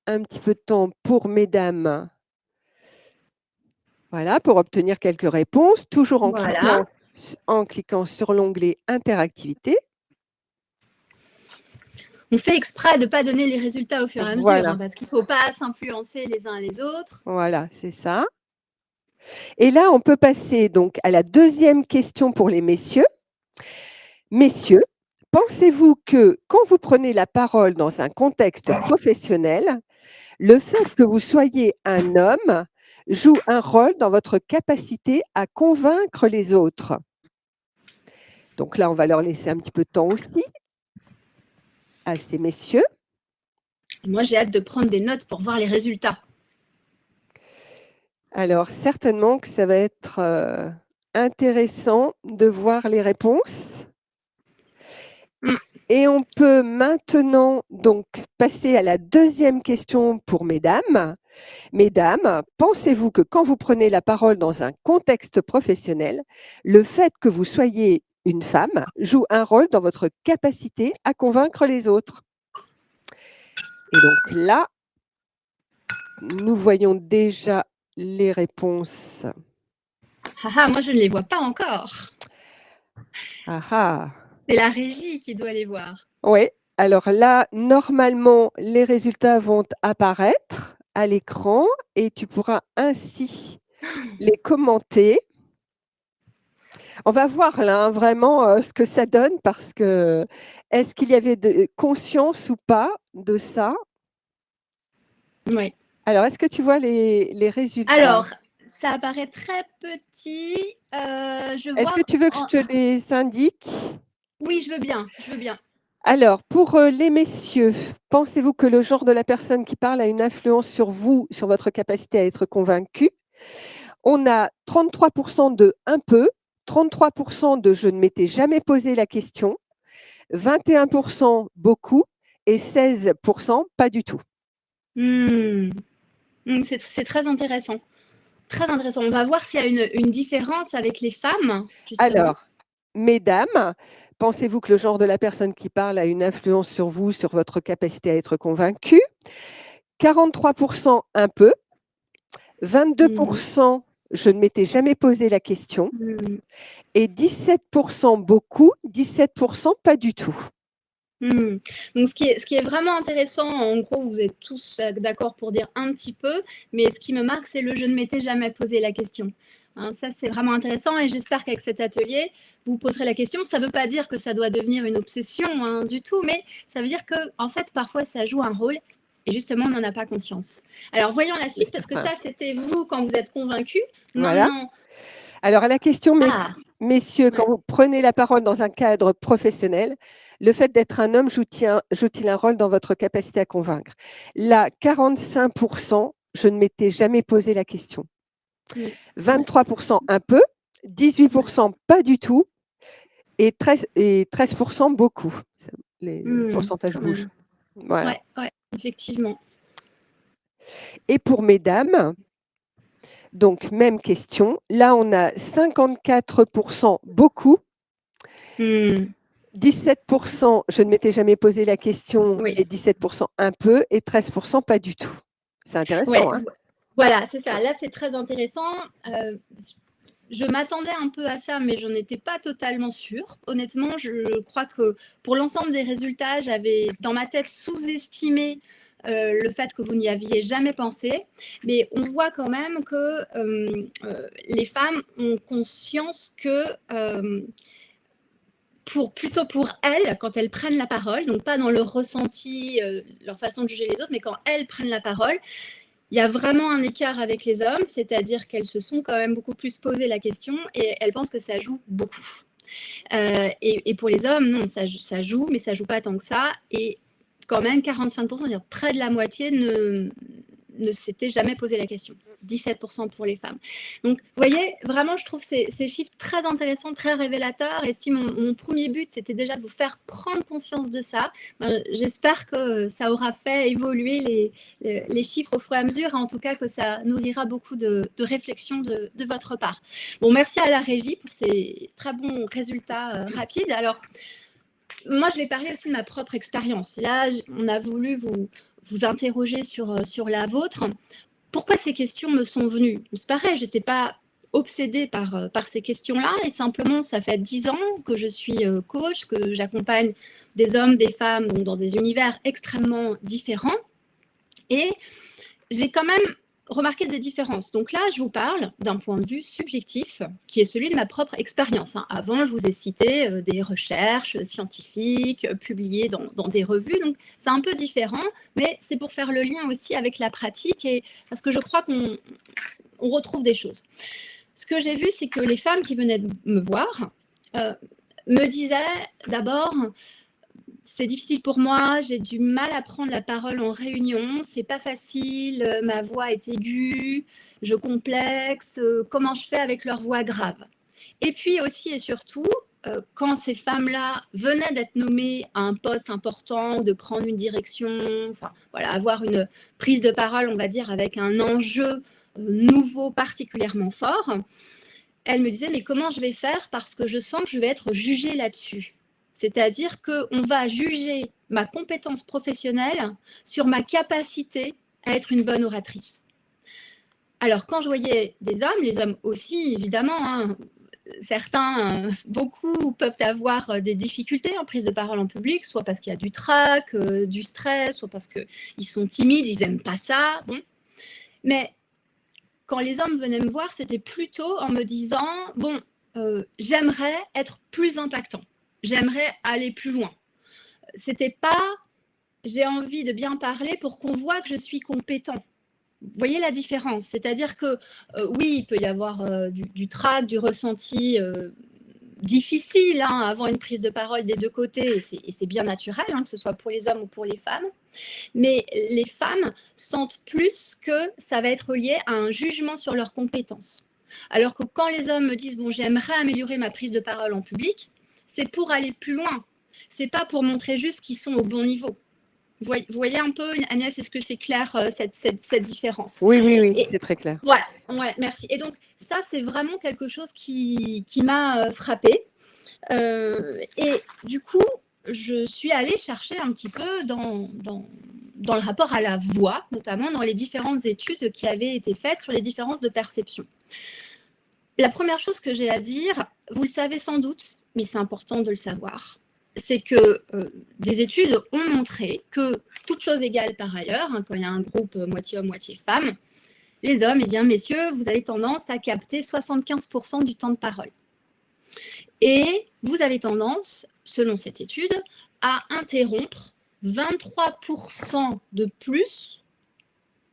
un petit peu de temps pour mesdames, voilà, pour obtenir quelques réponses, toujours en cliquant sur l'onglet interactivité. On fait exprès de ne pas donner les résultats au fur et à mesure, Voilà. parce qu'il ne faut pas s'influencer les uns les autres. Voilà, c'est ça. Et là, on peut passer donc à la deuxième question pour les messieurs. Messieurs, pensez-vous que quand vous prenez la parole dans un contexte professionnel, le fait que vous soyez un homme joue un rôle dans votre capacité à convaincre les autres? Donc là, on va leur laisser un petit peu de temps aussi à ces messieurs. Moi, j'ai hâte de prendre des notes pour voir les résultats. Alors, certainement que ça va être intéressant de voir les réponses. Et on peut maintenant donc passer à la deuxième question pour mesdames. Mesdames, pensez-vous que quand vous prenez la parole dans un contexte professionnel, le fait que vous soyez une femme joue un rôle dans votre capacité à convaincre les autres? Et donc là, nous voyons déjà les réponses. Moi, je ne les vois pas encore. Ah ah. C'est la régie qui doit les voir. Oui, alors là, normalement, les résultats vont apparaître à l'écran et tu pourras ainsi les commenter. On va voir là vraiment ce que ça donne parce que est-ce qu'il y avait conscience ou pas de ça? Oui. Alors, est-ce que tu vois les résultats? Alors, ça apparaît très petit. Est-ce que tu veux que je te les indique? Oui, je veux bien. Je veux bien. Alors, pour les messieurs, pensez-vous que le genre de la personne qui parle a une influence sur vous, sur votre capacité à être convaincu? On a 33% de un peu, 33% de je ne m'étais jamais posé la question, 21% beaucoup et 16% pas du tout. C'est très intéressant. Très intéressant. On va voir s'il y a une différence avec les femmes, justement. Alors, mesdames, pensez-vous que le genre de la personne qui parle a une influence sur vous, sur votre capacité à être convaincu? 43% un peu, 22% je ne m'étais jamais posé la question et 17% beaucoup, 17% pas du tout. Donc, ce qui est vraiment intéressant, en gros, vous êtes tous d'accord pour dire un petit peu, mais ce qui me marque, c'est le je ne m'étais jamais posé la question. Hein, ça, c'est vraiment intéressant et j'espère qu'avec cet atelier, vous poserez la question. Ça ne veut pas dire que ça doit devenir une obsession du tout, mais ça veut dire que, en fait, parfois, ça joue un rôle et justement, on n'en a pas conscience. Alors, voyons la suite, parce que ça, c'était vous quand vous êtes convaincu. Voilà. Maintenant, alors, à la question, messieurs, quand vous prenez la parole dans un cadre professionnel, le fait d'être un homme joue-t-il un rôle dans votre capacité à convaincre? Là, 45%, je ne m'étais jamais posé la question. 23% un peu, 18% pas du tout et 13% beaucoup. Les pourcentages bougent. Voilà. Ouais, effectivement. Et pour mesdames, donc même question. Là, on a 54% beaucoup. 17%, je ne m'étais jamais posé la question, et 17% un peu, et 13% pas du tout. C'est intéressant. Hein, voilà, c'est ça. Là, c'est très intéressant. Je m'attendais un peu à ça, mais je n'en étais pas totalement sûre. Honnêtement, je crois que pour l'ensemble des résultats, j'avais dans ma tête sous-estimé le fait que vous n'y aviez jamais pensé. Mais on voit quand même que les femmes ont conscience que plutôt pour elles, quand elles prennent la parole, donc pas dans leur ressenti, leur façon de juger les autres, mais quand elles prennent la parole, il y a vraiment un écart avec les hommes, c'est-à-dire qu'elles se sont quand même beaucoup plus posé la question et elles pensent que ça joue beaucoup. Et pour les hommes, non, ça joue, mais ça joue pas tant que ça. Et quand même, 45%, c'est-à-dire près de la moitié, ne s'était jamais posé la question. 17% pour les femmes. Donc, vous voyez, vraiment, je trouve ces chiffres très intéressants, très révélateurs. Et si mon premier but, c'était déjà de vous faire prendre conscience de ça, j'espère que ça aura fait évoluer les chiffres au fur et à mesure, en tout cas que ça nourrira beaucoup de réflexion de votre part. Bon, merci à la régie pour ces très bons résultats rapides. Alors, moi, je vais parler aussi de ma propre expérience. Là, on a voulu vous interroger sur la vôtre. Pourquoi ces questions me sont venues? C'est pareil, je n'étais pas obsédée par ces questions-là, et simplement, ça fait 10 ans que je suis coach, que j'accompagne des hommes, des femmes, donc dans des univers extrêmement différents. Et j'ai quand même remarqué des différences. Donc là, je vous parle d'un point de vue subjectif, qui est celui de ma propre expérience. Avant, je vous ai cité des recherches scientifiques publiées dans des revues. Donc, c'est un peu différent, mais c'est pour faire le lien aussi avec la pratique, et parce que je crois qu'on retrouve des choses. Ce que j'ai vu, c'est que les femmes qui venaient me voir me disaient d'abord: c'est difficile pour moi, j'ai du mal à prendre la parole en réunion, c'est pas facile, ma voix est aiguë, je complexe, comment je fais avec leur voix grave? Et puis aussi et surtout, quand ces femmes-là venaient d'être nommées à un poste important, de prendre une direction, enfin voilà, avoir une prise de parole, on va dire, avec un enjeu nouveau particulièrement fort, elles me disaient: mais comment je vais faire, parce que je sens que je vais être jugée là-dessus. C'est-à-dire qu'on va juger ma compétence professionnelle sur ma capacité à être une bonne oratrice. Alors, quand je voyais des hommes, les hommes aussi, évidemment, hein, certains, beaucoup peuvent avoir des difficultés en prise de parole en public, soit parce qu'il y a du trac, du stress, soit parce qu'ils sont timides, ils n'aiment pas ça. Bon. Mais quand les hommes venaient me voir, c'était plutôt en me disant: bon, j'aimerais être plus impactant. J'aimerais aller plus loin. C'était pas j'ai envie de bien parler pour qu'on voit que je suis compétent. Vous voyez la différence? C'est-à-dire que oui, il peut y avoir du trac, du ressenti difficile avant une prise de parole des deux côtés, et c'est bien naturel, que ce soit pour les hommes ou pour les femmes. Mais les femmes sentent plus que ça va être lié à un jugement sur leurs compétences. Alors que quand les hommes me disent: bon, j'aimerais améliorer ma prise de parole en public, c'est pour aller plus loin. C'est pas pour montrer juste qu'ils sont au bon niveau. Vous voyez un peu, Agnès, est-ce que c'est clair, cette différence? Oui, c'est très clair. Voilà, ouais, merci. Et donc, ça, c'est vraiment quelque chose qui m'a frappée. Et du coup, je suis allée chercher un petit peu dans le rapport à la voix, notamment dans les différentes études qui avaient été faites sur les différences de perception. La première chose que j'ai à dire, vous le savez sans doute, mais c'est important de le savoir, c'est que des études ont montré que, toutes choses égales par ailleurs, quand il y a un groupe moitié homme, moitié femme, les hommes, eh bien, messieurs, vous avez tendance à capter 75% du temps de parole. Et vous avez tendance, selon cette étude, à interrompre 23% de plus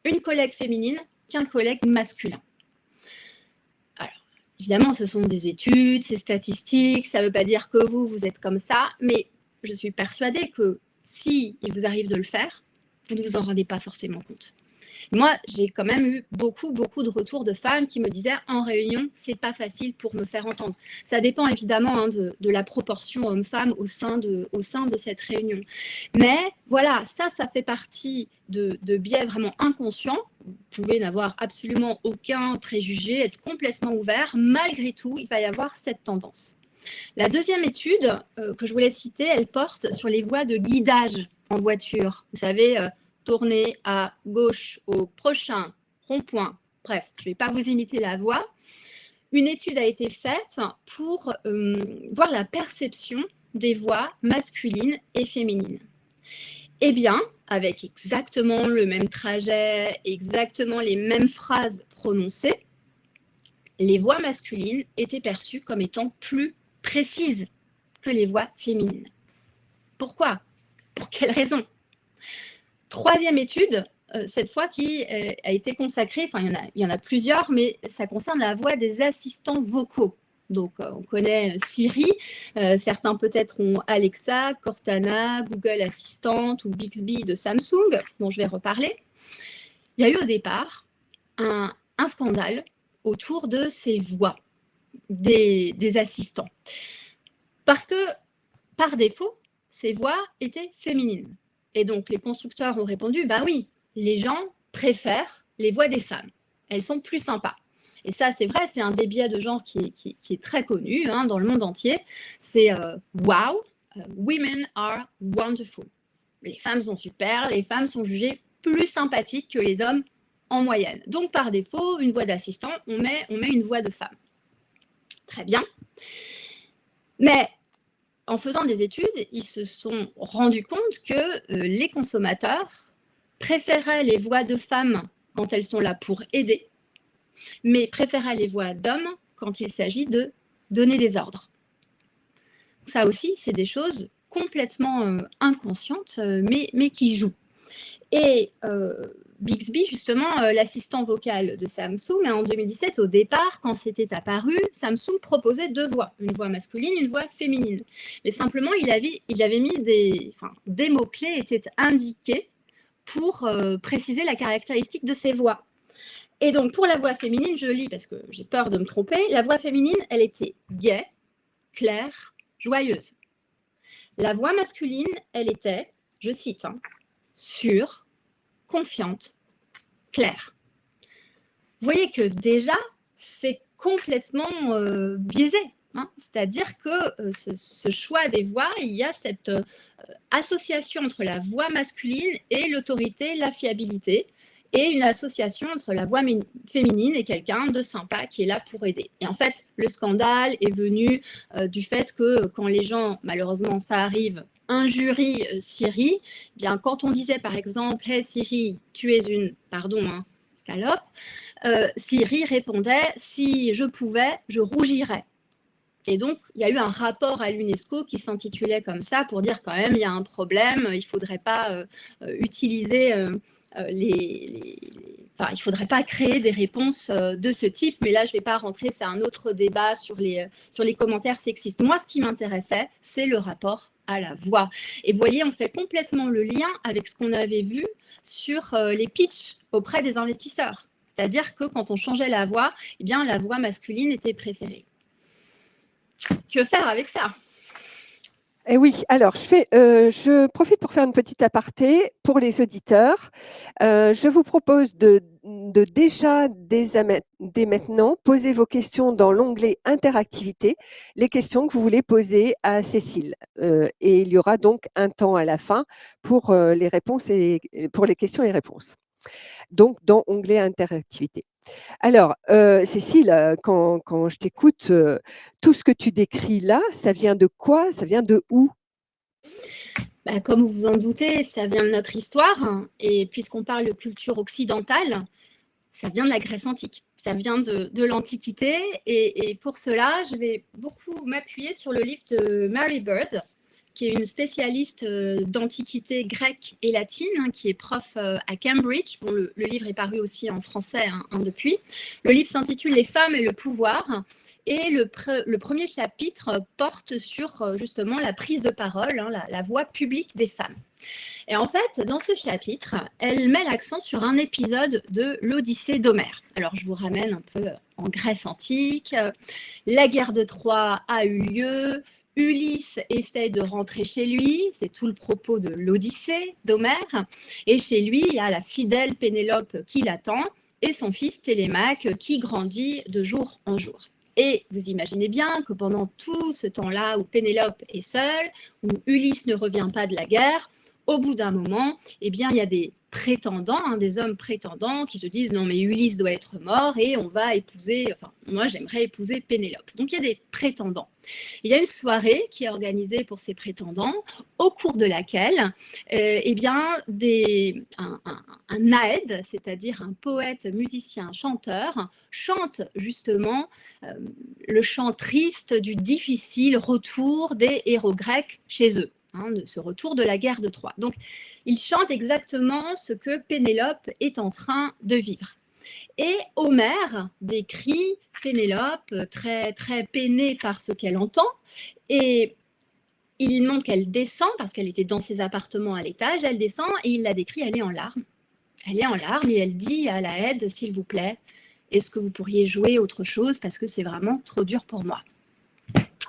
une collègue féminine qu'un collègue masculin. Alors, évidemment, ce sont des études, c'est statistique, ça ne veut pas dire que vous êtes comme ça, mais je suis persuadée que si il vous arrive de le faire, vous ne vous en rendez pas forcément compte. Moi, j'ai quand même eu beaucoup de retours de femmes qui me disaient: en réunion, c'est pas facile pour me faire entendre. Ça dépend évidemment de la proportion homme-femme au sein de cette réunion. Mais voilà, ça fait partie de biais vraiment inconscients. Vous pouvez n'avoir absolument aucun préjugé, être complètement ouvert. Malgré tout, il va y avoir cette tendance. La deuxième étude que je voulais citer, elle porte sur les voies de guidage en voiture. Vous savez, tourner à gauche au prochain rond-point. Bref, je ne vais pas vous imiter la voix. Une étude a été faite pour voir la perception des voix masculines et féminines. Eh bien, avec exactement le même trajet, exactement les mêmes phrases prononcées, les voix masculines étaient perçues comme étant plus précises que les voix féminines. Pourquoi? Pour quelle raison? Troisième étude cette fois qui a été consacrée, enfin il y en a plusieurs, mais ça concerne la voix des assistants vocaux. Donc, on connaît Siri, certains peut-être ont Alexa, Cortana, Google Assistant ou Bixby de Samsung, dont je vais reparler. Il y a eu au départ un scandale autour de ces voix des assistants. Parce que, par défaut, ces voix étaient féminines. Et donc, les constructeurs ont répondu, bah oui, les gens préfèrent les voix des femmes. Elles sont plus sympas. Et ça, c'est vrai, c'est un des biais de genre qui est très connu dans le monde entier. C'est wow, women are wonderful. Les femmes sont super, les femmes sont jugées plus sympathiques que les hommes en moyenne. Donc, par défaut, une voix d'assistant, on met une voix de femme. Très bien. Mais en faisant des études, ils se sont rendus compte que les consommateurs préféraient les voix de femmes quand elles sont là pour aider, mais préféraient les voix d'hommes quand il s'agit de donner des ordres. Ça aussi, c'est des choses complètement inconscientes, mais qui jouent. Et Bixby, justement, l'assistant vocal de Samsung, en 2017, au départ, quand c'était apparu, Samsung proposait deux voix, une voix masculine, une voix féminine. Mais simplement, il avait mis des mots-clés étaient indiqués pour préciser la caractéristique de ces voix. Et donc, pour la voix féminine, je lis parce que j'ai peur de me tromper, la voix féminine, elle était gaie, claire, joyeuse. La voix masculine, elle était, je cite, sûre, confiante, claire. Vous voyez que déjà, c'est complètement biaisé. C'est-à-dire que ce choix des voix, il y a cette association entre la voix masculine et l'autorité, la fiabilité, et une association entre la voix féminine et quelqu'un de sympa qui est là pour aider. Et en fait, le scandale est venu du fait que quand les gens, malheureusement, ça arrive, injurient Siri, eh bien, quand on disait par exemple « Hey Siri, tu es une, salope », Siri répondait « Si je pouvais, je rougirais ». Et donc, il y a eu un rapport à l'UNESCO qui s'intitulait comme ça pour dire quand même il y a un problème, il ne faudrait pas utiliser il ne faudrait pas créer des réponses de ce type, mais là, je ne vais pas rentrer, c'est un autre débat sur les commentaires sexistes. Moi, ce qui m'intéressait, c'est le rapport à la voix. Et vous voyez, on fait complètement le lien avec ce qu'on avait vu sur les pitchs auprès des investisseurs. C'est-à-dire que quand on changeait la voix, eh bien, la voix masculine était préférée. Que faire avec ça ? Eh oui, alors je profite pour faire une petite aparté pour les auditeurs. Je vous propose de déjà, dès maintenant, poser vos questions dans l'onglet interactivité, les questions que vous voulez poser à Cécile. Et il y aura donc un temps à la fin pour les réponses et pour les questions et réponses. Donc, dans onglet interactivité. Alors, Cécile, quand je t'écoute, tout ce que tu décris là, ça vient de quoi? Ça vient de où? Comme vous vous en doutez, ça vient de notre histoire. Et puisqu'on parle de culture occidentale, ça vient de la Grèce antique. Ça vient de l'Antiquité. Et pour cela, je vais beaucoup m'appuyer sur le livre de Mary Bird, qui est une spécialiste d'antiquité grecque et latine, qui est prof à Cambridge. Bon, le livre est paru aussi en français depuis. Le livre s'intitule « Les femmes et le pouvoir ». Et le premier chapitre porte sur justement la prise de parole, la voix publique des femmes. Et en fait, dans ce chapitre, elle met l'accent sur un épisode de l'Odyssée d'Homère. Alors, je vous ramène un peu en Grèce antique. La guerre de Troie a eu lieu. Ulysse essaie de rentrer chez lui, c'est tout le propos de l'Odyssée d'Homère, et chez lui, il y a la fidèle Pénélope qui l'attend, et son fils Télémaque qui grandit de jour en jour. Et vous imaginez bien que pendant tout ce temps-là où Pénélope est seule, où Ulysse ne revient pas de la guerre, au bout d'un moment, eh bien, il y a des prétendants, des hommes prétendants qui se disent non mais Ulysse doit être mort et on va épouser, moi j'aimerais épouser Pénélope. Donc il y a des prétendants. Il y a une soirée qui est organisée pour ces prétendants, au cours de laquelle eh bien, un naëd, c'est-à-dire un poète, musicien, chanteur, chante justement le chant triste du difficile retour des héros grecs chez eux. De ce retour de la guerre de Troie. Donc, Il chante exactement ce que Pénélope est en train de vivre. Et Homère décrit Pénélope très, très peinée par ce qu'elle entend. Et il montre qu'elle descend, parce qu'elle était dans ses appartements à l'étage, elle descend et il la décrit, elle est en larmes. Elle est en larmes et elle dit à la aide, s'il vous plaît, est-ce que vous pourriez jouer autre chose parce que c'est vraiment trop dur pour moi.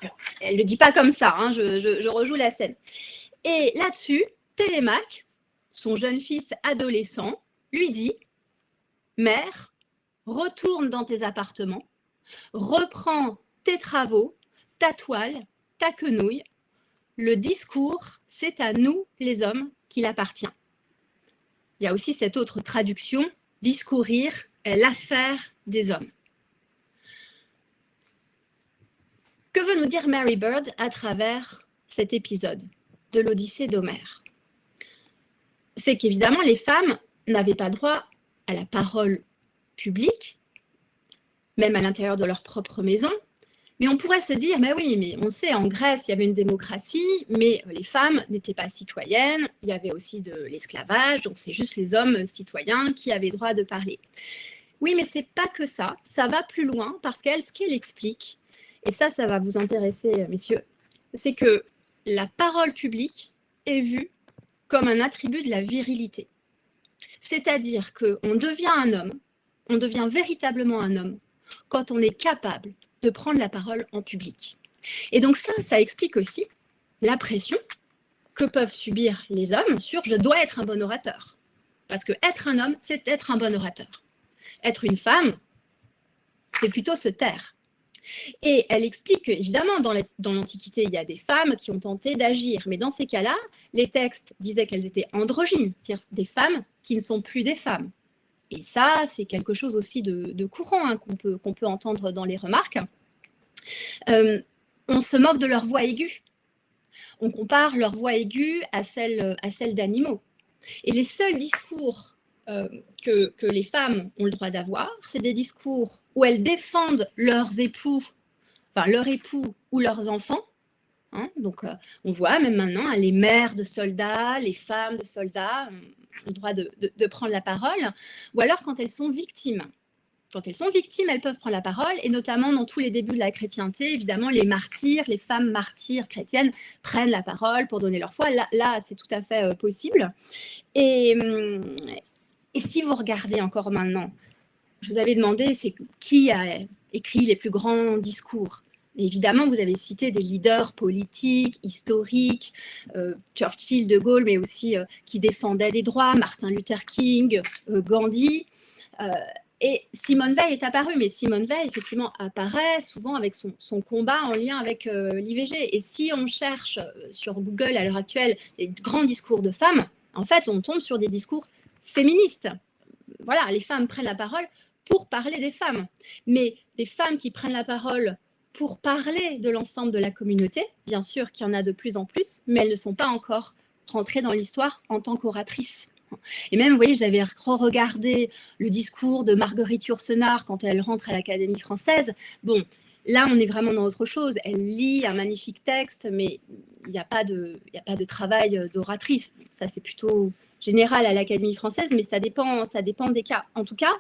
Alors, elle ne le dit pas comme ça, hein, je rejoue la scène. Et là-dessus, Télémaque, son jeune fils adolescent, lui dit « Mère, retourne dans tes appartements, reprends tes travaux, ta toile, ta quenouille. Le discours, c'est à nous, les hommes, qu'il appartient. » Il y a aussi cette autre traduction, discourir est l'affaire des hommes. Que veut nous dire Mary Beard à travers cet épisode de l'Odyssée d'Homère? C'est qu'évidemment, les femmes n'avaient pas droit à la parole publique, même à l'intérieur de leur propre maison. Mais on pourrait se dire, mais oui, mais on sait, en Grèce, il y avait une démocratie, mais les femmes n'étaient pas citoyennes, il y avait aussi de l'esclavage, donc c'est juste les hommes citoyens qui avaient droit de parler. Oui, mais c'est pas que ça, ça va plus loin, parce qu'elle, ce qu'elle explique, et ça va vous intéresser, messieurs, c'est que la parole publique est vue comme un attribut de la virilité. C'est-à-dire qu'on devient un homme, on devient véritablement un homme, quand on est capable de prendre la parole en public. Et donc ça explique aussi la pression que peuvent subir les hommes sur « je dois être un bon orateur ». Parce que être un homme, c'est être un bon orateur. Être une femme, c'est plutôt se taire. Et elle explique qu'évidemment, dans l'Antiquité, il y a des femmes qui ont tenté d'agir. Mais dans ces cas-là, les textes disaient qu'elles étaient androgynes, c'est-à-dire des femmes qui ne sont plus des femmes. Et ça, c'est quelque chose aussi de courant hein, qu'on peut entendre dans les remarques. On se moque de leur voix aiguë. On compare leur voix aiguë à celle d'animaux. Et les seuls discours que les femmes ont le droit d'avoir, c'est des discours où elles défendent leurs époux, enfin leur époux ou leurs enfants. Hein, donc, on voit même maintenant hein, les mères de soldats, les femmes de soldats ont le droit de prendre la parole, ou alors quand elles sont victimes. Quand elles sont victimes, elles peuvent prendre la parole, et notamment dans tous les débuts de la chrétienté, évidemment, les martyrs, les femmes martyrs chrétiennes prennent la parole pour donner leur foi. Là c'est tout à fait possible. Et si vous regardez encore maintenant, je vous avais demandé c'est qui a écrit les plus grands discours. Et évidemment, vous avez cité des leaders politiques, historiques, Churchill, De Gaulle, mais aussi qui défendaient des droits, Martin Luther King, Gandhi. Et Simone Veil est apparue, mais Simone Veil, effectivement, apparaît souvent avec son combat en lien avec l'IVG. Et si on cherche sur Google à l'heure actuelle les grands discours de femmes, en fait, on tombe sur des discours féministes. Voilà, les femmes prennent la parole pour parler des femmes. Mais les femmes qui prennent la parole pour parler de l'ensemble de la communauté, bien sûr qu'il y en a de plus en plus, mais elles ne sont pas encore rentrées dans l'histoire en tant qu'oratrices. Et même, vous voyez, j'avais regardé le discours de Marguerite Yourcenar quand elle rentre à l'Académie française. Bon, là, on est vraiment dans autre chose. Elle lit un magnifique texte, mais il n'y a pas de travail d'oratrice. Ça, c'est plutôt général à l'Académie française, mais ça dépend des cas. En tout cas,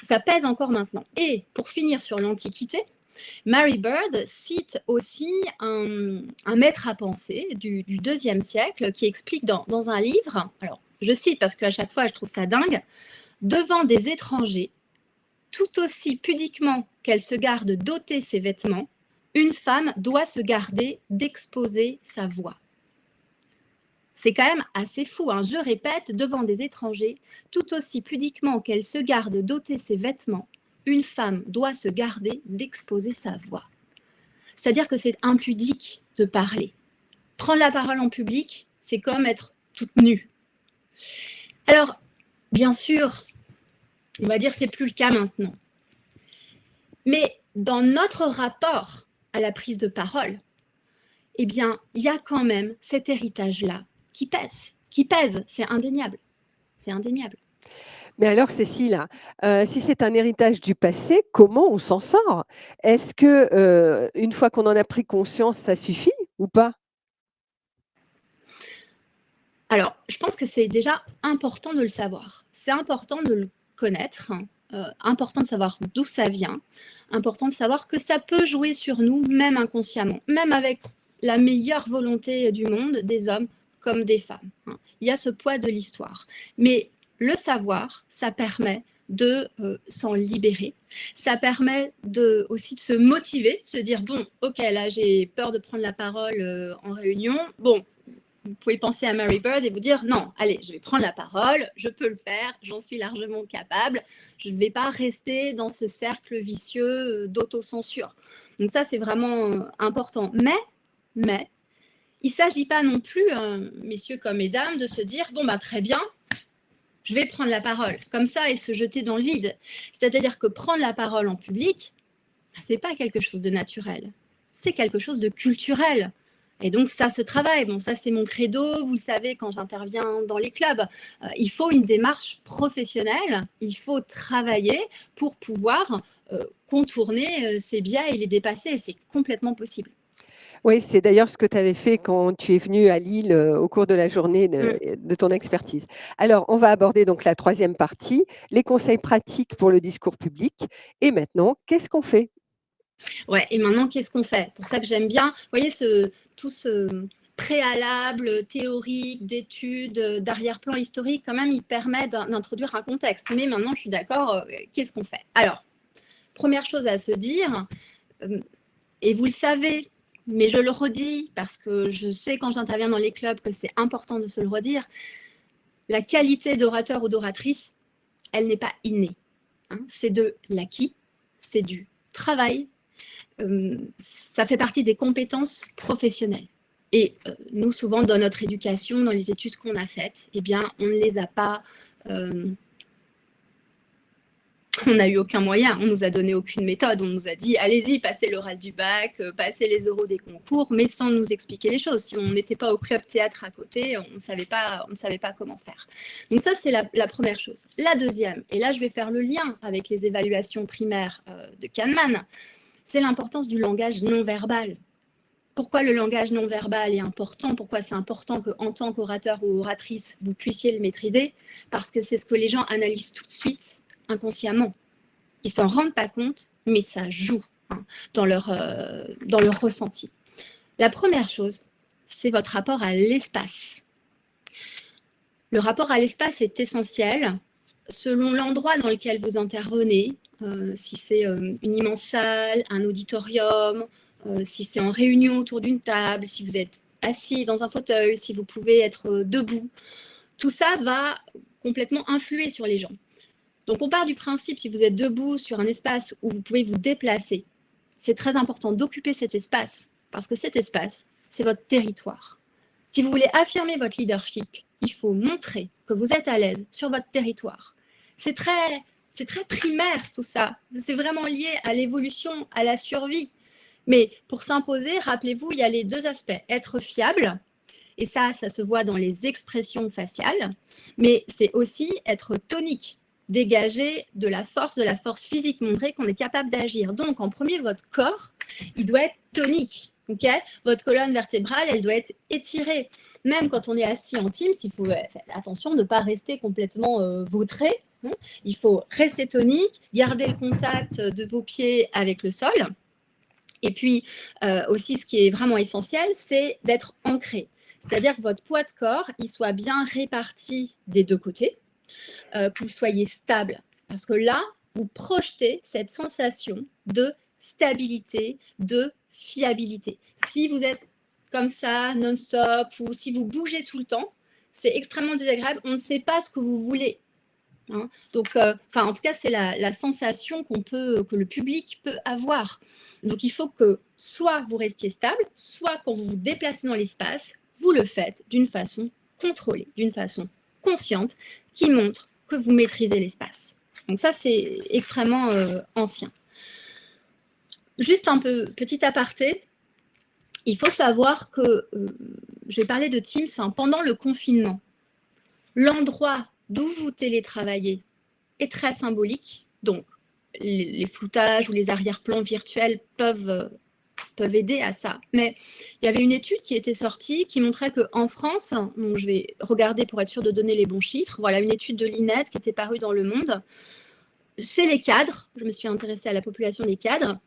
ça pèse encore maintenant. Et pour finir sur l'Antiquité, Mary Beard cite aussi un maître à penser du IIe siècle qui explique dans un livre, alors je cite parce qu'à chaque fois je trouve ça dingue, « Devant des étrangers, tout aussi pudiquement qu'elle se garde d'ôter ses vêtements, une femme doit se garder d'exposer sa voix. » C'est quand même assez fou, hein. Je répète, devant des étrangers, tout aussi pudiquement qu'elle se garde d'ôter ses vêtements, une femme doit se garder d'exposer sa voix. C'est-à-dire que c'est impudique de parler. Prendre la parole en public, c'est comme être toute nue. Alors, bien sûr, on va dire que ce n'est plus le cas maintenant. Mais dans notre rapport à la prise de parole, eh bien, il y a quand même cet héritage-là qui pèse, c'est indéniable. C'est indéniable. Mais alors, Cécile, si c'est un héritage du passé, comment on s'en sort? Est-ce que une fois qu'on en a pris conscience, ça suffit ou pas? Alors, je pense que c'est déjà important de le savoir. C'est important de le connaître, important de savoir d'où ça vient, important de savoir que ça peut jouer sur nous, même inconsciemment, même avec la meilleure volonté du monde, des hommes comme des femmes. Il y a ce poids de l'histoire. Mais le savoir, ça permet de s'en libérer. Ça permet aussi de se motiver, de se dire, bon, ok, là j'ai peur de prendre la parole en réunion. Bon, vous pouvez penser à Mary Bird et vous dire, non, allez, je vais prendre la parole, je peux le faire, j'en suis largement capable. Je ne vais pas rester dans ce cercle vicieux d'autocensure. Donc ça, c'est vraiment important. Mais, il ne s'agit pas non plus, messieurs comme mesdames, de se dire, bon, bah, très bien, je vais prendre la parole comme ça et se jeter dans le vide. C'est-à-dire que prendre la parole en public, ce n'est pas quelque chose de naturel, c'est quelque chose de culturel. Et donc, ça se travaille. Bon, ça, c'est mon credo. Vous le savez, quand j'interviens dans les clubs, il faut une démarche professionnelle. Il faut travailler pour pouvoir contourner ces biais et les dépasser. C'est complètement possible. Oui, c'est d'ailleurs ce que tu avais fait quand tu es venu à Lille au cours de la journée de ton expertise. Alors, on va aborder donc la troisième partie, les conseils pratiques pour le discours public. Et maintenant, qu'est-ce qu'on fait? Ouais, et maintenant, qu'est-ce qu'on fait? Pour ça que j'aime bien, vous voyez, tout ce préalable théorique, d'études, d'arrière-plan historique, quand même, il permet d'introduire un contexte. Mais maintenant, je suis d'accord, qu'est-ce qu'on fait? Alors, première chose à se dire, et vous le savez, mais je le redis parce que je sais quand j'interviens dans les clubs que c'est important de se le redire, la qualité d'orateur ou d'oratrice, elle n'est pas innée. C'est de l'acquis, c'est du travail, ça fait partie des compétences professionnelles. Et nous, souvent, dans notre éducation, dans les études qu'on a faites, eh bien, on ne les a pas... on n'a eu aucun moyen, on ne nous a donné aucune méthode, on nous a dit allez-y, passez l'oral du bac, passez les oraux des concours, mais sans nous expliquer les choses. Si on n'était pas au club théâtre à côté, on ne savait pas comment faire. Donc ça, c'est la première chose. La deuxième, et là je vais faire le lien avec les évaluations primaires de Kahneman, c'est l'importance du langage non verbal. Pourquoi le langage non verbal est important? Pourquoi c'est important qu'en tant qu'orateur ou oratrice, vous puissiez le maîtriser? Parce que c'est ce que les gens analysent tout de suite inconsciemment. Ils ne s'en rendent pas compte, mais ça joue dans leur ressenti. La première chose, c'est votre rapport à l'espace. Le rapport à l'espace est essentiel selon l'endroit dans lequel vous intervenez, si c'est une immense salle, un auditorium, si c'est en réunion autour d'une table, si vous êtes assis dans un fauteuil, si vous pouvez être debout. Tout ça va complètement influer sur les gens. Donc, on part du principe, si vous êtes debout sur un espace où vous pouvez vous déplacer, c'est très important d'occuper cet espace parce que cet espace, c'est votre territoire. Si vous voulez affirmer votre leadership, il faut montrer que vous êtes à l'aise sur votre territoire. C'est très primaire tout ça. C'est vraiment lié à l'évolution, à la survie. Mais pour s'imposer, rappelez-vous, il y a les deux aspects. Être fiable, et ça se voit dans les expressions faciales, mais c'est aussi être tonique. Dégager de la force physique, montrer qu'on est capable d'agir. Donc, en premier, votre corps, il doit être tonique. Okay, votre colonne vertébrale, elle doit être étirée. Même quand on est assis en Teams, il faut faire attention de ne pas rester complètement vautré. Il faut rester tonique, garder le contact de vos pieds avec le sol. Et puis, aussi, ce qui est vraiment essentiel, c'est d'être ancré. C'est-à-dire que votre poids de corps, il soit bien réparti des deux côtés. Que vous soyez stable. Parce que là, vous projetez cette sensation de stabilité, de fiabilité. Si vous êtes comme ça, non-stop, ou si vous bougez tout le temps, c'est extrêmement désagréable. On ne sait pas ce que vous voulez. Donc, en tout cas, c'est la sensation que le public peut avoir. Donc, il faut que soit vous restiez stable, soit quand vous vous déplacez dans l'espace, vous le faites d'une façon contrôlée, d'une façon consciente, qui montre que vous maîtrisez l'espace. Donc ça, c'est extrêmement ancien. Juste un petit aparté, il faut savoir que, je vais parler de Teams, pendant le confinement, l'endroit d'où vous télétravaillez est très symbolique. Donc, les floutages ou les arrière-plans virtuels peuvent peuvent aider à ça. Mais il y avait une étude qui était sortie qui montrait qu'en France, donc je vais regarder pour être sûre de donner les bons chiffres, voilà une étude de l'INED qui était parue dans Le Monde. Chez les cadres, je me suis intéressée à la population des cadres,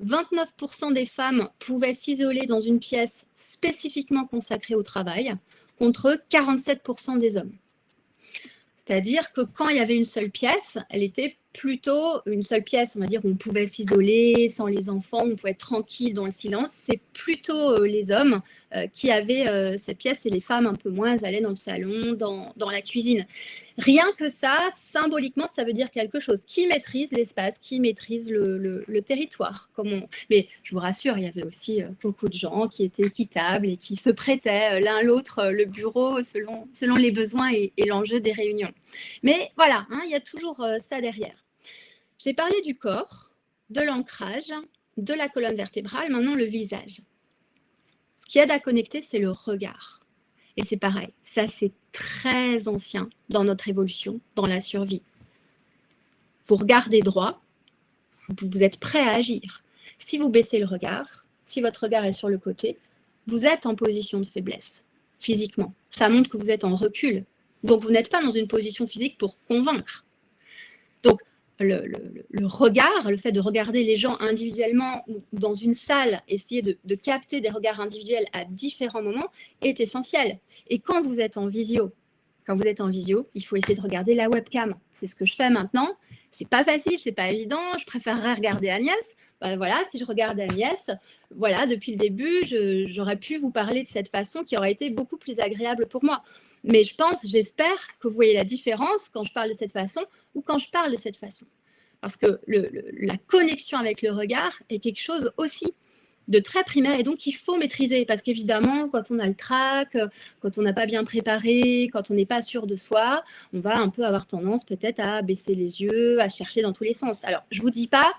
29% des femmes pouvaient s'isoler dans une pièce spécifiquement consacrée au travail, contre 47% des hommes. C'est-à-dire que quand il y avait une seule pièce, elle était plutôt une seule pièce, on va dire, où on pouvait s'isoler sans les enfants, on pouvait être tranquille dans le silence. C'est plutôt les hommes qui avaient cette pièce et les femmes un peu moins allaient dans le salon, dans la cuisine. Rien que ça, symboliquement, ça veut dire quelque chose. Qui maîtrise l'espace, qui maîtrise le territoire. Mais je vous rassure, il y avait aussi beaucoup de gens qui étaient équitables et qui se prêtaient l'un l'autre le bureau selon les besoins et l'enjeu des réunions. Mais voilà, il y a toujours ça derrière. J'ai parlé du corps, de l'ancrage, de la colonne vertébrale, maintenant le visage. Ce qui aide à connecter, c'est le regard. Et c'est pareil, ça c'est très ancien dans notre évolution, dans la survie. Vous regardez droit, vous êtes prêt à agir. Si vous baissez le regard, si votre regard est sur le côté, vous êtes en position de faiblesse, physiquement. Ça montre que vous êtes en recul. Donc, vous n'êtes pas dans une position physique pour convaincre. Donc, le regard, le fait de regarder les gens individuellement ou dans une salle, essayer de capter des regards individuels à différents moments est essentiel. Et quand vous êtes en visio, il faut essayer de regarder la webcam. C'est ce que je fais maintenant. C'est pas facile, c'est pas évident. Je préférerais regarder Agnès. Voilà, si je regarde Agnès, voilà, depuis le début, j'aurais pu vous parler de cette façon qui aurait été beaucoup plus agréable pour moi. Mais j'espère que vous voyez la différence quand je parle de cette façon ou quand je parle de cette façon. Parce que la connexion avec le regard est quelque chose aussi de très primaire et donc il faut maîtriser. Parce qu'évidemment, quand on a le trac, quand on n'a pas bien préparé, quand on n'est pas sûr de soi, on va un peu avoir tendance peut-être à baisser les yeux, à chercher dans tous les sens. Alors, je ne vous dis pas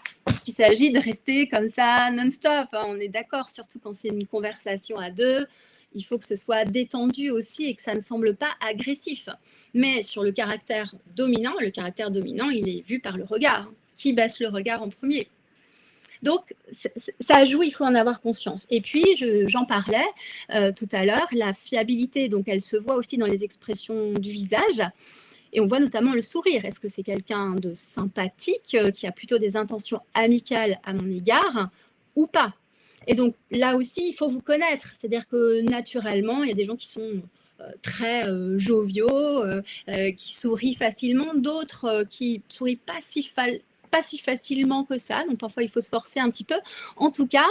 qu'il s'agit de rester comme ça non-stop. On est d'accord, surtout quand c'est une conversation à deux. Il faut que ce soit détendu aussi et que ça ne semble pas agressif. Mais sur le caractère dominant, il est vu par le regard. Qui baisse le regard en premier? Donc, ça joue, il faut en avoir conscience. Et puis, j'en parlais tout à l'heure, la fiabilité, donc elle se voit aussi dans les expressions du visage. Et on voit notamment le sourire. Est-ce que c'est quelqu'un de sympathique, qui a plutôt des intentions amicales à mon égard ou pas? Et donc là aussi, il faut vous connaître. C'est-à-dire que naturellement, il y a des gens qui sont très joviaux, qui sourient facilement, d'autres qui sourient pas si facilement que ça. Donc parfois, il faut se forcer un petit peu. En tout cas,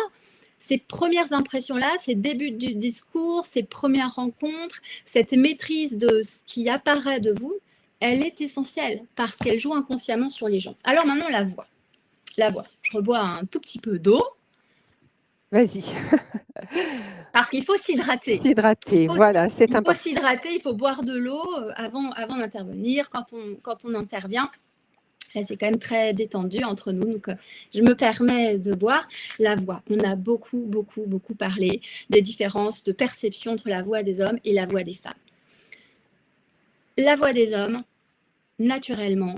ces premières impressions-là, ces débuts du discours, ces premières rencontres, cette maîtrise de ce qui apparaît de vous, elle est essentielle parce qu'elle joue inconsciemment sur les gens. Alors maintenant, la voix. La voix. Je rebois un tout petit peu d'eau. Vas-y. Parce qu'il faut s'hydrater. S'hydrater, voilà, c'est important. Il faut s'hydrater, il faut boire de l'eau avant d'intervenir, quand on intervient. Là, c'est quand même très détendu entre nous, donc je me permets de boire. La voix, on a beaucoup parlé des différences de perception entre la voix des hommes et la voix des femmes. La voix des hommes, naturellement,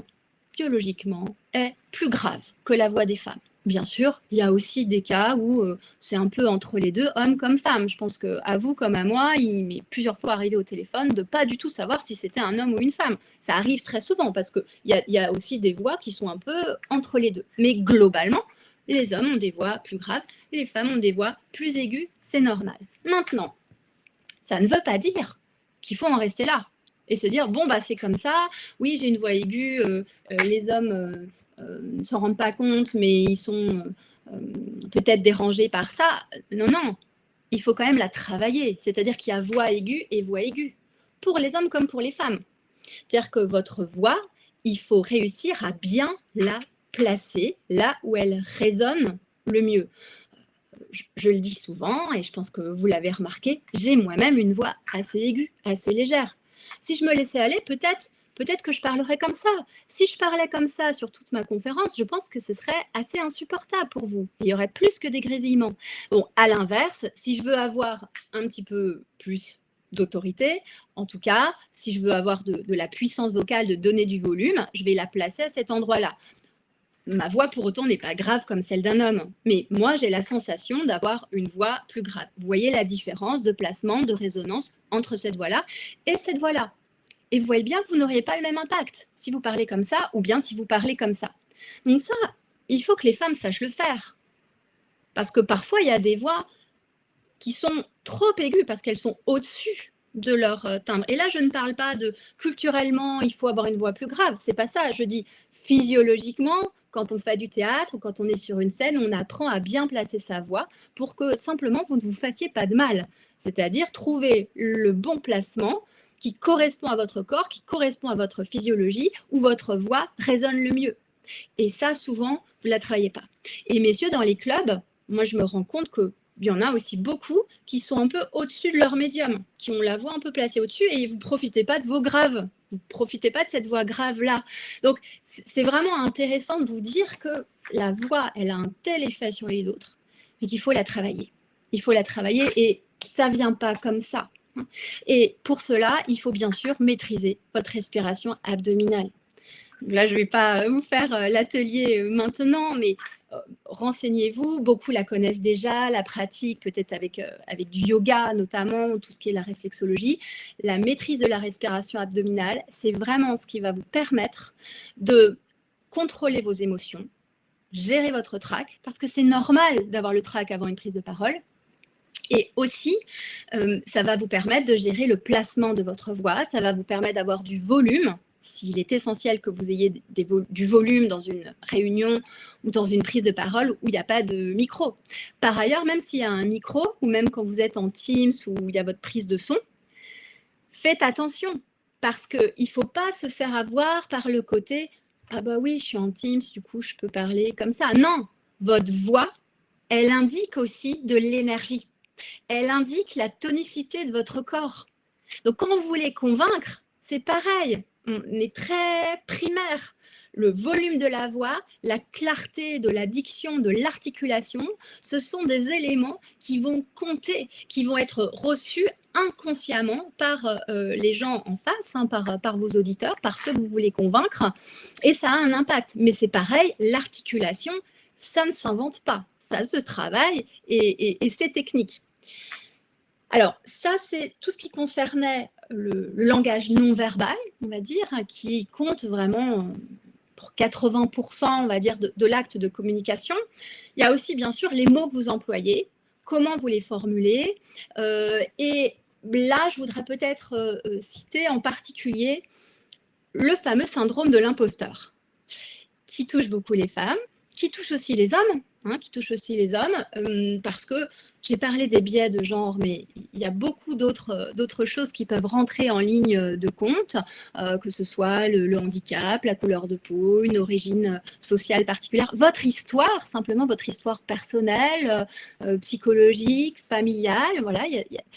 biologiquement, est plus grave que la voix des femmes. Bien sûr, il y a aussi des cas où c'est un peu entre les deux, hommes comme femmes. Je pense qu'à vous comme à moi, il m'est plusieurs fois arrivé au téléphone de pas du tout savoir si c'était un homme ou une femme. Ça arrive très souvent parce qu'il y a aussi des voix qui sont un peu entre les deux. Mais globalement, les hommes ont des voix plus graves, les femmes ont des voix plus aiguës, c'est normal. Maintenant, ça ne veut pas dire qu'il faut en rester là et se dire, bon, bah c'est comme ça, oui, j'ai une voix aiguë, les hommes... ne s'en rendent pas compte, mais ils sont peut-être dérangés par ça. Non, il faut quand même la travailler. C'est-à-dire qu'il y a voix aiguë et voix aiguë, pour les hommes comme pour les femmes. C'est-à-dire que votre voix, il faut réussir à bien la placer là où elle résonne le mieux. Je le dis souvent, et je pense que vous l'avez remarqué, j'ai moi-même une voix assez aiguë, assez légère. Si je me laissais aller, peut-être que je parlerais comme ça. Si je parlais comme ça sur toute ma conférence, je pense que ce serait assez insupportable pour vous. Il y aurait plus que des grésillements. Bon, à l'inverse, si je veux avoir un petit peu plus d'autorité, en tout cas, si je veux avoir de la puissance vocale, de donner du volume, je vais la placer à cet endroit-là. ma voix pour autant n'est pas grave comme celle d'un homme, mais moi j'ai la sensation d'avoir une voix plus grave. Vous voyez la différence de placement, de résonance entre cette voix-là et cette voix-là. Et vous voyez bien que vous n'auriez pas le même impact si vous parlez comme ça ou bien si vous parlez comme ça. Donc ça, il faut que les femmes sachent le faire. Parce que parfois, il y a des voix qui sont trop aiguës parce qu'elles sont au-dessus de leur timbre. Et là, je ne parle pas de culturellement, il faut avoir une voix plus grave. C'est pas ça. Je dis physiologiquement, quand on fait du théâtre ou quand on est sur une scène, on apprend à bien placer sa voix pour que simplement vous ne vous fassiez pas de mal. C'est-à-dire trouver le bon placement qui correspond à votre corps, qui correspond à votre physiologie, où votre voix résonne le mieux. Et ça, souvent, vous ne la travaillez pas. Et messieurs, dans les clubs, moi, je me rends compte qu'il y en a aussi beaucoup qui sont un peu au-dessus de leur médium, qui ont la voix un peu placée au-dessus et vous ne profitez pas de vos graves. Vous ne profitez pas de cette voix grave-là. Donc, c'est vraiment intéressant de vous dire que la voix, elle a un tel effet sur les autres, mais qu'il faut la travailler. Il faut la travailler et ça ne vient pas comme ça. Et pour cela, il faut bien sûr maîtriser votre respiration abdominale. Là, je ne vais pas vous faire l'atelier maintenant, mais renseignez-vous. Beaucoup la connaissent déjà, la pratique peut-être avec du yoga notamment, tout ce qui est la réflexologie. La maîtrise de la respiration abdominale, c'est vraiment ce qui va vous permettre de contrôler vos émotions, gérer votre trac, parce que c'est normal d'avoir le trac avant une prise de parole. Et aussi, ça va vous permettre de gérer le placement de votre voix, ça va vous permettre d'avoir du volume, s'il est essentiel que vous ayez du volume dans une réunion ou dans une prise de parole où il n'y a pas de micro. Par ailleurs, même s'il y a un micro, ou même quand vous êtes en Teams où il y a votre prise de son, faites attention, parce qu'il ne faut pas se faire avoir par le côté « Ah bah oui, je suis en Teams, du coup, je peux parler comme ça ». Non, votre voix, elle indique aussi de l'énergie. Elle indique la tonicité de votre corps. Donc, quand vous voulez convaincre, c'est pareil. On est très primaire. Le volume de la voix, la clarté de la diction, de l'articulation, ce sont des éléments qui vont compter, qui vont être reçus inconsciemment par les gens en face, hein, par vos auditeurs, par ceux que vous voulez convaincre. Et ça a un impact. Mais c'est pareil, l'articulation, ça ne s'invente pas. Ça se travaille et c'est technique. Alors, ça, c'est tout ce qui concernait le langage non verbal, on va dire, qui compte vraiment pour 80%, on va dire, de l'acte de communication. Il y a aussi, bien sûr, les mots que vous employez, comment vous les formulez. Et là, je voudrais peut-être citer en particulier le fameux syndrome de l'imposteur, qui touche beaucoup les femmes, qui touche aussi les hommes, parce que j'ai parlé des biais de genre, mais il y a beaucoup d'autres choses qui peuvent rentrer en ligne de compte, que ce soit le handicap, la couleur de peau, une origine sociale particulière, votre histoire, simplement votre histoire personnelle, psychologique, familiale, voilà,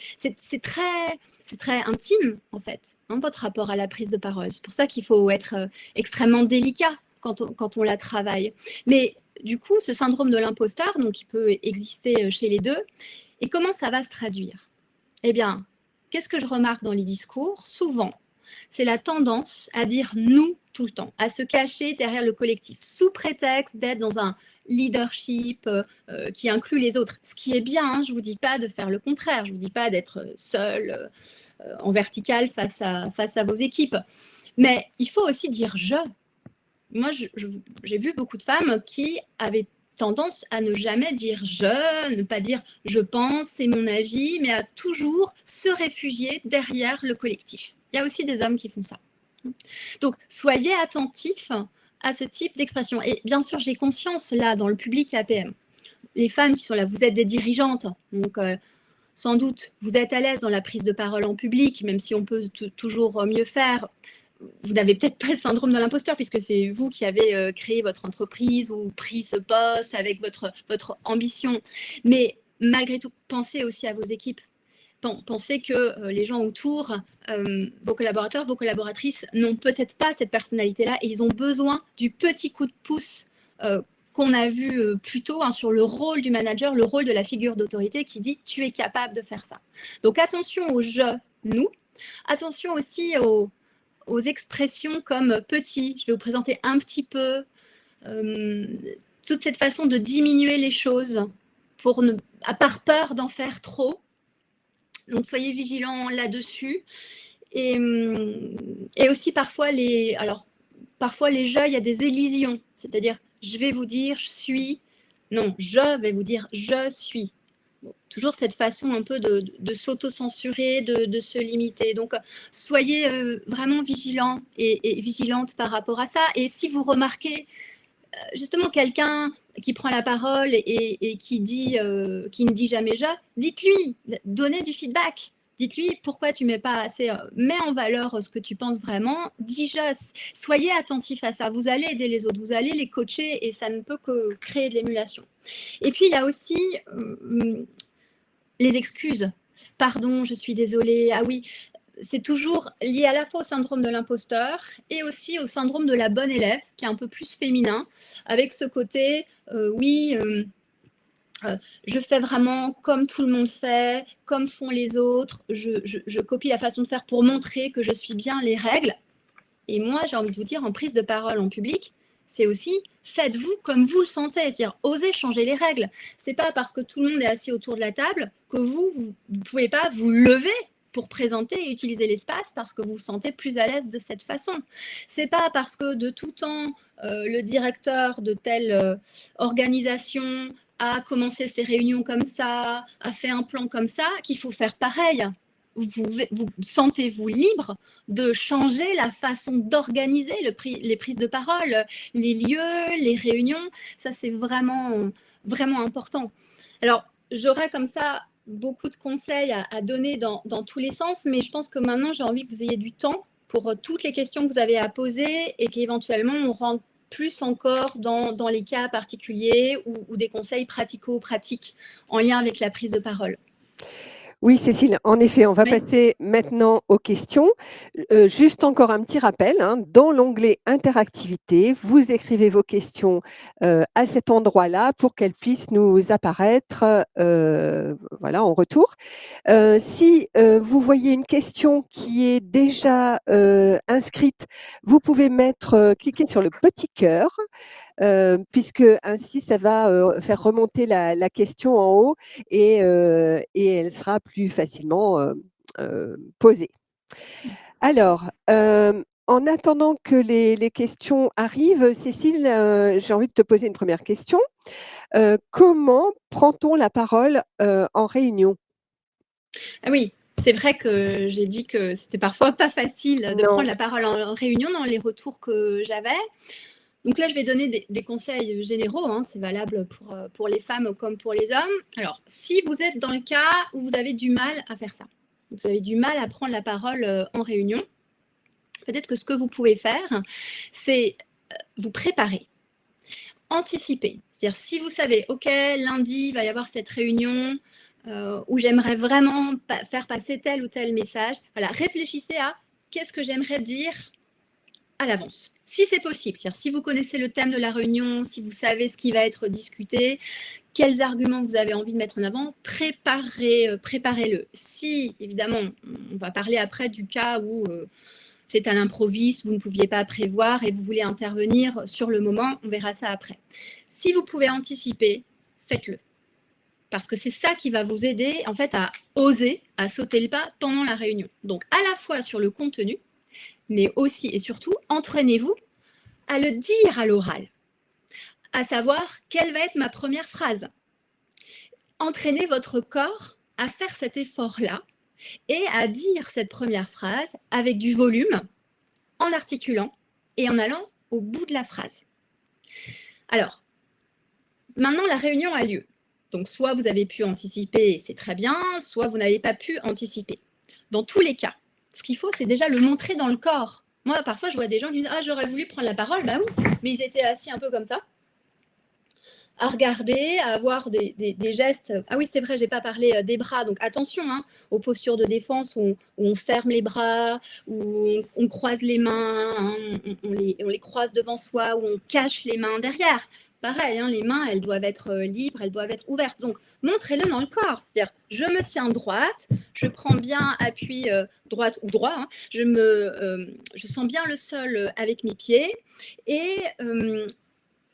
c'est très intime, en fait, hein, votre rapport à la prise de parole. C'est pour ça qu'il faut être extrêmement délicat quand on la travaille. Mais du coup, ce syndrome de l'imposteur, donc il peut exister chez les deux. Et comment ça va se traduire? Eh bien, qu'est-ce que je remarque dans les discours? Souvent, c'est la tendance à dire nous tout le temps, à se cacher derrière le collectif, sous prétexte d'être dans un leadership qui inclut les autres. Ce qui est bien, hein, je ne vous dis pas de faire le contraire, je ne vous dis pas d'être seul en vertical face à vos équipes. Mais il faut aussi dire je. Moi, j'ai vu beaucoup de femmes qui avaient tendance à ne jamais dire je, ne pas dire je pense, c'est mon avis, mais à toujours se réfugier derrière le collectif. Il y a aussi des hommes qui font ça. Donc, soyez attentifs à ce type d'expression. Et bien sûr, j'ai conscience là, dans le public APM, les femmes qui sont là, vous êtes des dirigeantes, donc sans doute, vous êtes à l'aise dans la prise de parole en public, même si on peut toujours mieux faire. Vous n'avez peut-être pas le syndrome de l'imposteur puisque c'est vous qui avez créé votre entreprise ou pris ce poste avec votre ambition. Mais malgré tout, pensez aussi à vos équipes. Pensez que les gens autour, vos collaborateurs, vos collaboratrices n'ont peut-être pas cette personnalité-là et ils ont besoin du petit coup de pouce qu'on a vu plus tôt sur le rôle du manager, le rôle de la figure d'autorité qui dit « tu es capable de faire ça ». Donc attention au « je », nous. Attention aussi aux expressions comme petit, je vais vous présenter un petit peu, toute cette façon de diminuer les choses par peur d'en faire trop. Donc, soyez vigilants là-dessus. Et aussi, parfois, les jeux, il y a des élisions. C'est-à-dire, je vais vous dire, je suis. Non, je vais vous dire, je suis. Bon, toujours cette façon un peu de s'auto-censurer, de se limiter. Donc, soyez vraiment vigilants et vigilantes par rapport à ça. Et si vous remarquez justement quelqu'un qui prend la parole et qui ne dit jamais je, dites-lui, donnez du feedback. Dites-lui pourquoi tu mets pas assez, mets en valeur ce que tu penses vraiment, dis je, soyez attentif à ça, vous allez aider les autres, vous allez les coacher et ça ne peut que créer de l'émulation. Et puis il y a aussi les excuses. Pardon, je suis désolée, ah oui, c'est toujours lié à la fois au syndrome de l'imposteur et aussi au syndrome de la bonne élève, qui est un peu plus féminin, avec ce côté, je fais vraiment comme tout le monde fait, comme font les autres, je copie la façon de faire pour montrer que je suis bien les règles. Et moi, j'ai envie de vous dire, en prise de parole en public, c'est aussi faites-vous comme vous le sentez, c'est-à-dire osez changer les règles. C'est pas parce que tout le monde est assis autour de la table que vous pouvez pas vous lever pour présenter et utiliser l'espace parce que vous vous sentez plus à l'aise de cette façon. C'est pas parce que de tout temps le directeur de telle organisation a commencé ses réunions comme ça, a fait un plan comme ça, qu'il faut faire pareil. Vous sentez-vous libre de changer la façon d'organiser les prises de parole, les lieux, les réunions. Ça, c'est vraiment, vraiment important. Alors, j'aurais comme ça beaucoup de conseils à donner dans tous les sens, mais je pense que maintenant, j'ai envie que vous ayez du temps pour toutes les questions que vous avez à poser et qu'éventuellement, on rentre plus encore dans les cas particuliers ou des conseils pratico-pratiques en lien avec la prise de parole. Oui, Cécile, en effet, on va passer maintenant aux questions. Juste encore un petit rappel, dans l'onglet interactivité, vous écrivez vos questions à cet endroit-là pour qu'elles puissent nous apparaître voilà, en retour. Si vous voyez une question qui est déjà inscrite, vous pouvez cliquer sur le petit cœur, puisque ainsi ça va faire remonter la question en haut et elle sera plus facilement posée. Alors, en attendant que les questions arrivent, Cécile, j'ai envie de te poser une première question. Comment prend-on la parole en réunion ? Ah oui, c'est vrai que j'ai dit que c'était parfois pas facile de prendre la parole en réunion dans les retours que j'avais. Donc là, je vais donner des conseils généraux, c'est valable pour les femmes comme pour les hommes. Alors, si vous êtes dans le cas où vous avez du mal à faire ça, vous avez du mal à prendre la parole en réunion, peut-être que ce que vous pouvez faire, c'est vous préparer, anticiper. C'est-à-dire, si vous savez, OK, lundi, il va y avoir cette réunion où j'aimerais vraiment faire passer tel ou tel message, voilà, réfléchissez à qu'est-ce que j'aimerais dire à l'avance. Si c'est possible, c'est-à-dire si vous connaissez le thème de la réunion, si vous savez ce qui va être discuté, quels arguments vous avez envie de mettre en avant, préparez-le. Si, évidemment, on va parler après du cas où c'est à l'improviste, vous ne pouviez pas prévoir et vous voulez intervenir sur le moment, on verra ça après. Si vous pouvez anticiper, faites-le. Parce que c'est ça qui va vous aider en fait à oser, à sauter le pas pendant la réunion. Donc à la fois sur le contenu, mais aussi et surtout, entraînez-vous à le dire à l'oral, à savoir quelle va être ma première phrase. Entraînez votre corps à faire cet effort-là et à dire cette première phrase avec du volume, en articulant et en allant au bout de la phrase. Alors, maintenant la réunion a lieu. Donc, soit vous avez pu anticiper, c'est très bien, soit vous n'avez pas pu anticiper. Dans tous les cas, ce qu'il faut, c'est déjà le montrer dans le corps. Moi, parfois, je vois des gens qui disent « Ah, j'aurais voulu prendre la parole. » Bah oui, mais ils étaient assis un peu comme ça, à regarder, à avoir des gestes. Ah oui, c'est vrai, je n'ai pas parlé des bras. Donc, attention aux postures de défense où on ferme les bras, où on croise les mains, on les croise devant soi, où on cache les mains derrière. Pareil, les mains, elles doivent être libres, elles doivent être ouvertes. Donc, montrez-le dans le corps. C'est-à-dire, je me tiens droite, je prends bien appui droite ou droit, je sens bien le sol avec mes pieds et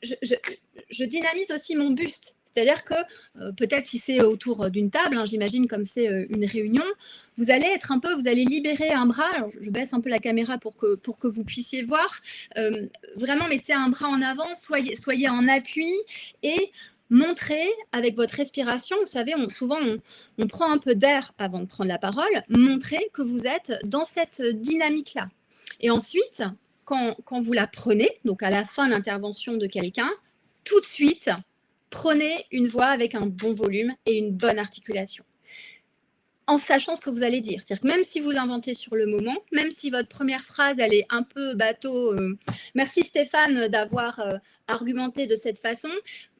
je dynamise aussi mon buste. C'est-à-dire que peut-être si c'est autour d'une table, hein, j'imagine comme c'est une réunion, vous allez libérer un bras. Alors, je baisse un peu la caméra pour que vous puissiez voir. Vraiment, mettez un bras en avant, soyez en appui et montrez avec votre respiration. Vous savez, souvent, on prend un peu d'air avant de prendre la parole. Montrez que vous êtes dans cette dynamique-là. Et ensuite, quand vous la prenez, donc à la fin de l'intervention de quelqu'un, tout de suite, prenez une voix avec un bon volume et une bonne articulation, en sachant ce que vous allez dire. C'est-à-dire que même si vous inventez sur le moment, même si votre première phrase, elle est un peu bateau, merci Stéphane d'avoir argumenté de cette façon,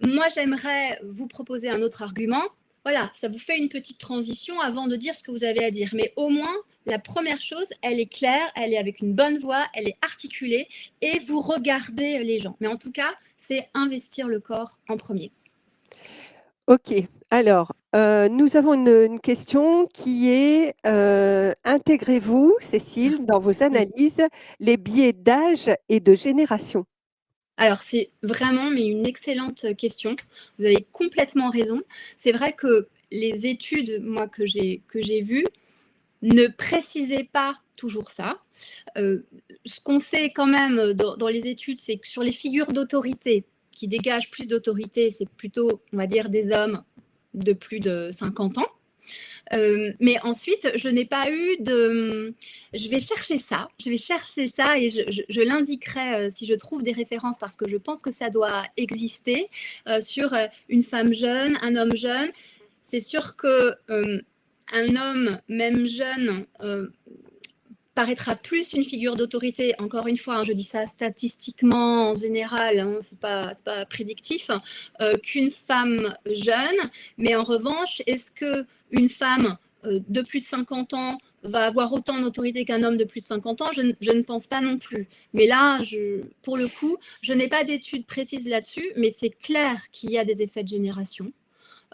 moi j'aimerais vous proposer un autre argument. Voilà, ça vous fait une petite transition avant de dire ce que vous avez à dire. Mais au moins, la première chose, elle est claire, elle est avec une bonne voix, elle est articulée et vous regardez les gens. Mais en tout cas, c'est investir le corps en premier. Ok, alors, nous avons une question qui est intégrez-vous, Cécile, dans vos analyses, les biais d'âge et de génération? Alors, c'est vraiment une excellente question. Vous avez complètement raison. C'est vrai que les études, moi, que j'ai vues, ne précisaient pas toujours ça. Ce qu'on sait quand même dans les études, c'est que sur les figures d'autorité qui dégagent plus d'autorité, c'est plutôt, on va dire, des hommes de plus de 50 ans. Mais ensuite, je n'ai pas eu de... Je vais chercher ça et je l'indiquerai si je trouve des références parce que je pense que ça doit exister sur une femme jeune, un homme jeune. C'est sûr que un homme, même jeune, paraîtra plus une figure d'autorité. Encore une fois, hein, je dis ça statistiquement en général, hein, c'est pas prédictif, qu'une femme jeune. Mais en revanche, est-ce que une femme de plus de 50 ans va avoir autant d'autorité qu'un homme de plus de 50 ans? Je ne pense pas non plus. Mais là, pour le coup, je n'ai pas d'études précises là-dessus, mais c'est clair qu'il y a des effets de génération.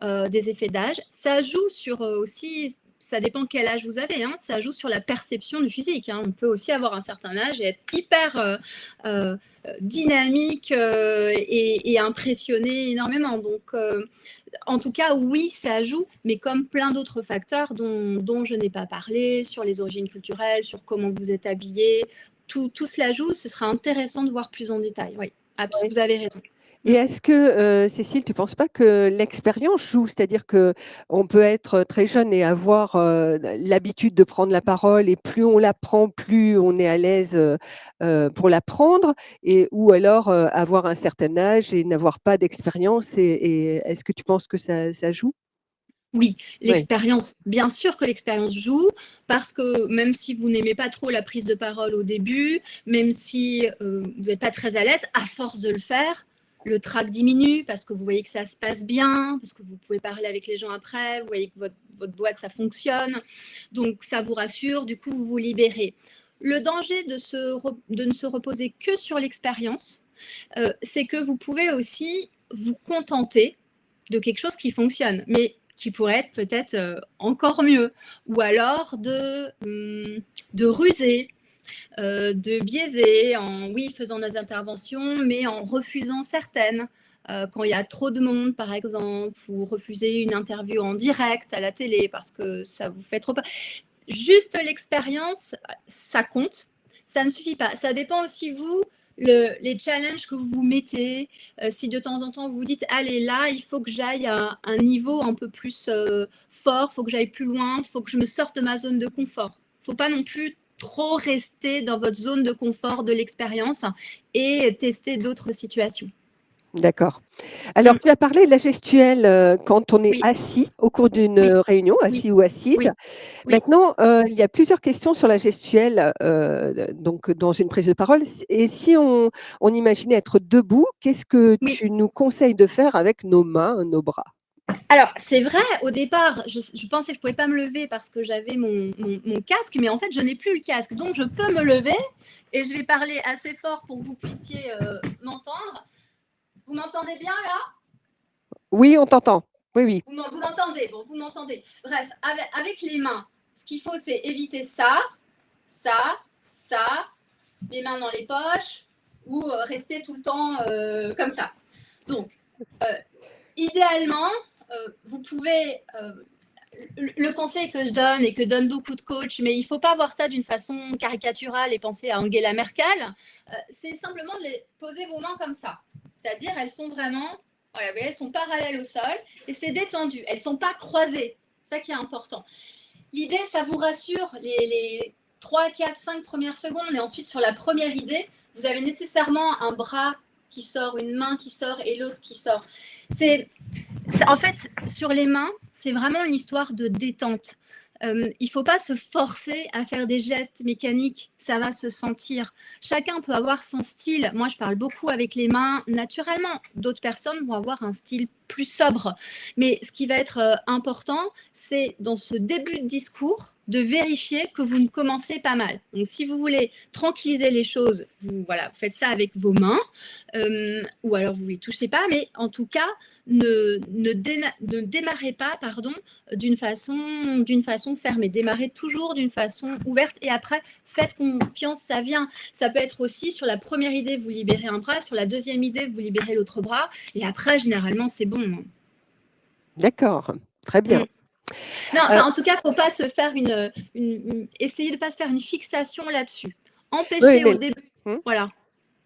Des effets d'âge. Ça joue sur aussi, ça dépend quel âge vous avez, hein, ça joue sur la perception du physique. Hein. On peut aussi avoir un certain âge et être hyper dynamique et impressionné énormément. Donc, en tout cas, oui, ça joue, mais comme plein d'autres facteurs dont je n'ai pas parlé, sur les origines culturelles, sur comment vous êtes habillé, tout cela joue. Ce sera intéressant de voir plus en détail. Oui, absolument, vous avez raison. Et est-ce que, Cécile, tu ne penses pas que l'expérience joue? C'est-à-dire qu'on peut être très jeune et avoir l'habitude de prendre la parole, et plus on la prend, plus on est à l'aise pour la prendre, ou alors avoir un certain âge et n'avoir pas d'expérience. Et est-ce que tu penses que ça joue? Oui, l'expérience, bien sûr que l'expérience joue, parce que même si vous n'aimez pas trop la prise de parole au début, même si vous n'êtes pas très à l'aise, à force de le faire, le trac diminue parce que vous voyez que ça se passe bien, parce que vous pouvez parler avec les gens après, vous voyez que votre boîte, ça fonctionne. Donc, ça vous rassure, du coup, vous vous libérez. Le danger de ne se reposer que sur l'expérience, c'est que vous pouvez aussi vous contenter de quelque chose qui fonctionne, mais qui pourrait être peut-être encore mieux. Ou alors de ruser, de biaiser en, oui, faisant des interventions, mais en refusant certaines. Quand il y a trop de monde, par exemple, ou refuser une interview en direct à la télé parce que ça vous fait trop peur. Juste l'expérience, ça compte. Ça ne suffit pas. Ça dépend aussi, vous, les challenges que vous vous mettez. Si de temps en temps, vous vous dites, allez, là, il faut que j'aille à un niveau un peu plus fort, il faut que j'aille plus loin, il faut que je me sorte de ma zone de confort. Il ne faut pas non plus trop rester dans votre zone de confort de l'expérience et tester d'autres situations. D'accord. Alors, tu as parlé de la gestuelle quand on est Oui. assis au cours d'une réunion, assis ou assise. Oui. Maintenant, il y a plusieurs questions sur la gestuelle donc dans une prise de parole. Et si on imaginait être debout, qu'est-ce que tu nous conseilles de faire avec nos mains, nos bras? Alors, c'est vrai, au départ, je pensais que je ne pouvais pas me lever parce que j'avais mon casque, mais en fait, je n'ai plus le casque. Donc, je peux me lever et je vais parler assez fort pour que vous puissiez m'entendre. Vous m'entendez bien, là? Oui, on t'entend. Oui, oui. Vous m'entendez? Bon, vous m'entendez. Bref, avec les mains, ce qu'il faut, c'est éviter ça, ça, ça, les mains dans les poches, ou rester tout le temps comme ça. Donc, idéalement, vous pouvez... le conseil que je donne et que donnent beaucoup de coachs, mais il ne faut pas voir ça d'une façon caricaturale et penser à Angela Merkel, c'est simplement de poser vos mains comme ça. C'est-à-dire, elles sont vraiment, voilà, elles sont parallèles au sol et c'est détendu. Elles ne sont pas croisées. C'est ça qui est important. L'idée, ça vous rassure les 3, 4, 5 premières secondes et ensuite sur la première idée, vous avez nécessairement un bras qui sort, une main qui sort et l'autre qui sort. En fait, sur les mains, c'est vraiment une histoire de détente. Il ne faut pas se forcer à faire des gestes mécaniques, ça va se sentir. Chacun peut avoir son style. Moi, je parle beaucoup avec les mains naturellement. D'autres personnes vont avoir un style plus sobre. Mais ce qui va être important, c'est dans ce début de discours, de vérifier que vous ne commencez pas mal. Donc, si vous voulez tranquilliser les choses, vous faites ça avec vos mains, ou alors vous ne les touchez pas, mais en tout cas, ne démarrez pas d'une façon fermée. Démarrez toujours d'une façon ouverte et après, faites confiance, ça vient. Ça peut être aussi sur la première idée, vous libérez un bras, sur la deuxième idée, vous libérez l'autre bras et après, généralement, c'est bon. D'accord, très bien. Non, en tout cas, il ne faut pas se faire essayez de ne pas se faire une fixation là-dessus. Empêchez au début. Voilà.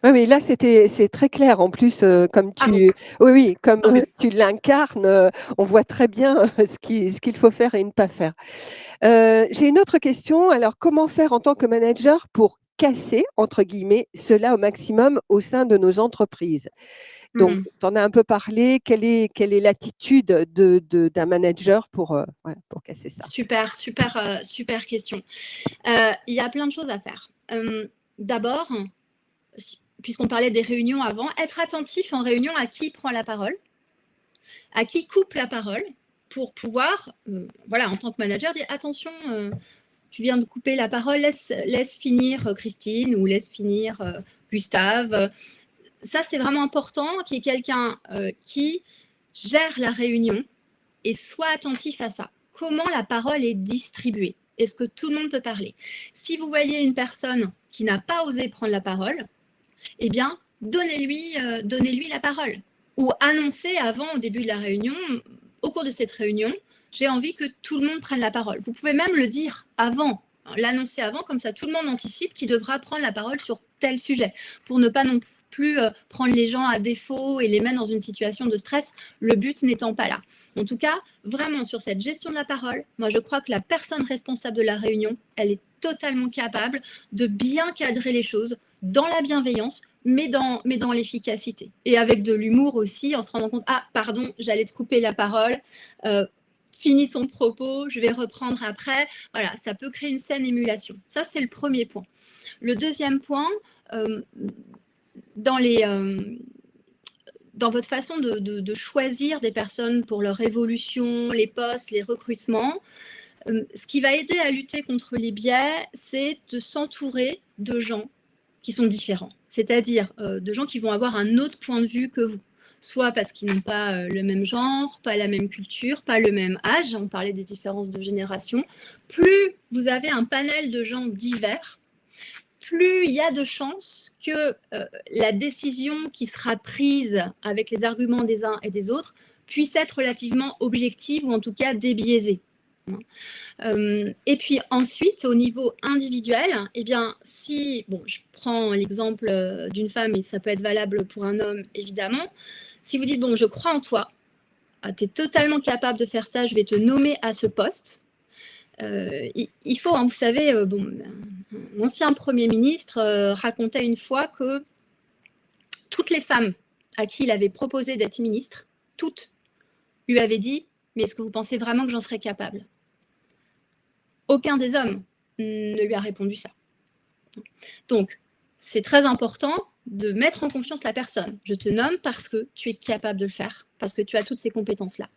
Oui, mais là, c'est très clair. En plus, comme tu l'incarnes, on voit très bien ce qu'il faut faire et ne pas faire. J'ai une autre question. Alors, comment faire en tant que manager pour casser, entre guillemets, cela au maximum au sein de nos entreprises? Donc, tu en as un peu parlé. Quelle est l'attitude d'un manager pour casser ça? Super question. Il y a plein de choses à faire. D'abord, puisqu'on parlait des réunions avant, être attentif en réunion à qui prend la parole, à qui coupe la parole, pour pouvoir, en tant que manager, dire attention, tu viens de couper la parole, laisse finir Christine ou laisse finir Gustave. Ça, c'est vraiment important qu'il y ait quelqu'un qui gère la réunion et soit attentif à ça. Comment la parole est distribuée? Est-ce que tout le monde peut parler? Si vous voyez une personne qui n'a pas osé prendre la parole, eh bien, donnez-lui la parole. Ou annoncez avant, au début de la réunion, au cours de cette réunion, j'ai envie que tout le monde prenne la parole. Vous pouvez même le dire avant, l'annoncer avant, comme ça tout le monde anticipe qui devra prendre la parole sur tel sujet, pour ne pas non plus prendre les gens à défaut et les mettre dans une situation de stress, le but n'étant pas là. En tout cas, vraiment sur cette gestion de la parole, moi je crois que la personne responsable de la réunion, elle est totalement capable de bien cadrer les choses dans la bienveillance, mais dans l'efficacité. Et avec de l'humour aussi, en se rendant compte, ah pardon, j'allais te couper la parole, finis ton propos, je vais reprendre après. Voilà, ça peut créer une saine émulation. Ça, c'est le premier point. Le deuxième point, dans votre façon de choisir des personnes pour leur évolution, les postes, les recrutements, ce qui va aider à lutter contre les biais, c'est de s'entourer de gens qui sont différents, c'est-à-dire de gens qui vont avoir un autre point de vue que vous, soit parce qu'ils n'ont pas le même genre, pas la même culture, pas le même âge, on parlait des différences de génération. Plus vous avez un panel de gens divers, plus il y a de chances que la décision qui sera prise avec les arguments des uns et des autres puisse être relativement objective ou en tout cas débiaisée. Et puis ensuite, au niveau individuel, eh bien, si, je prends l'exemple d'une femme et ça peut être valable pour un homme, évidemment, si vous dites, je crois en toi, tu es totalement capable de faire ça, je vais te nommer à ce poste, il faut, vous savez, l'ancien Premier ministre racontait une fois que toutes les femmes à qui il avait proposé d'être ministre, toutes, lui avaient dit, mais est-ce que vous pensez vraiment que j'en serais capable? Aucun des hommes ne lui a répondu ça. Donc, c'est très important de mettre en confiance la personne. Je te nomme parce que tu es capable de le faire, parce que tu as toutes ces compétences-là.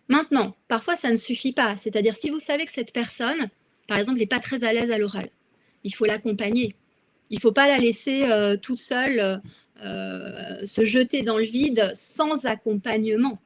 Maintenant, parfois, ça ne suffit pas. C'est-à-dire, si vous savez que cette personne, par exemple, n'est pas très à l'aise à l'oral, il faut l'accompagner. Il ne faut pas la laisser toute seule se jeter dans le vide sans accompagnement.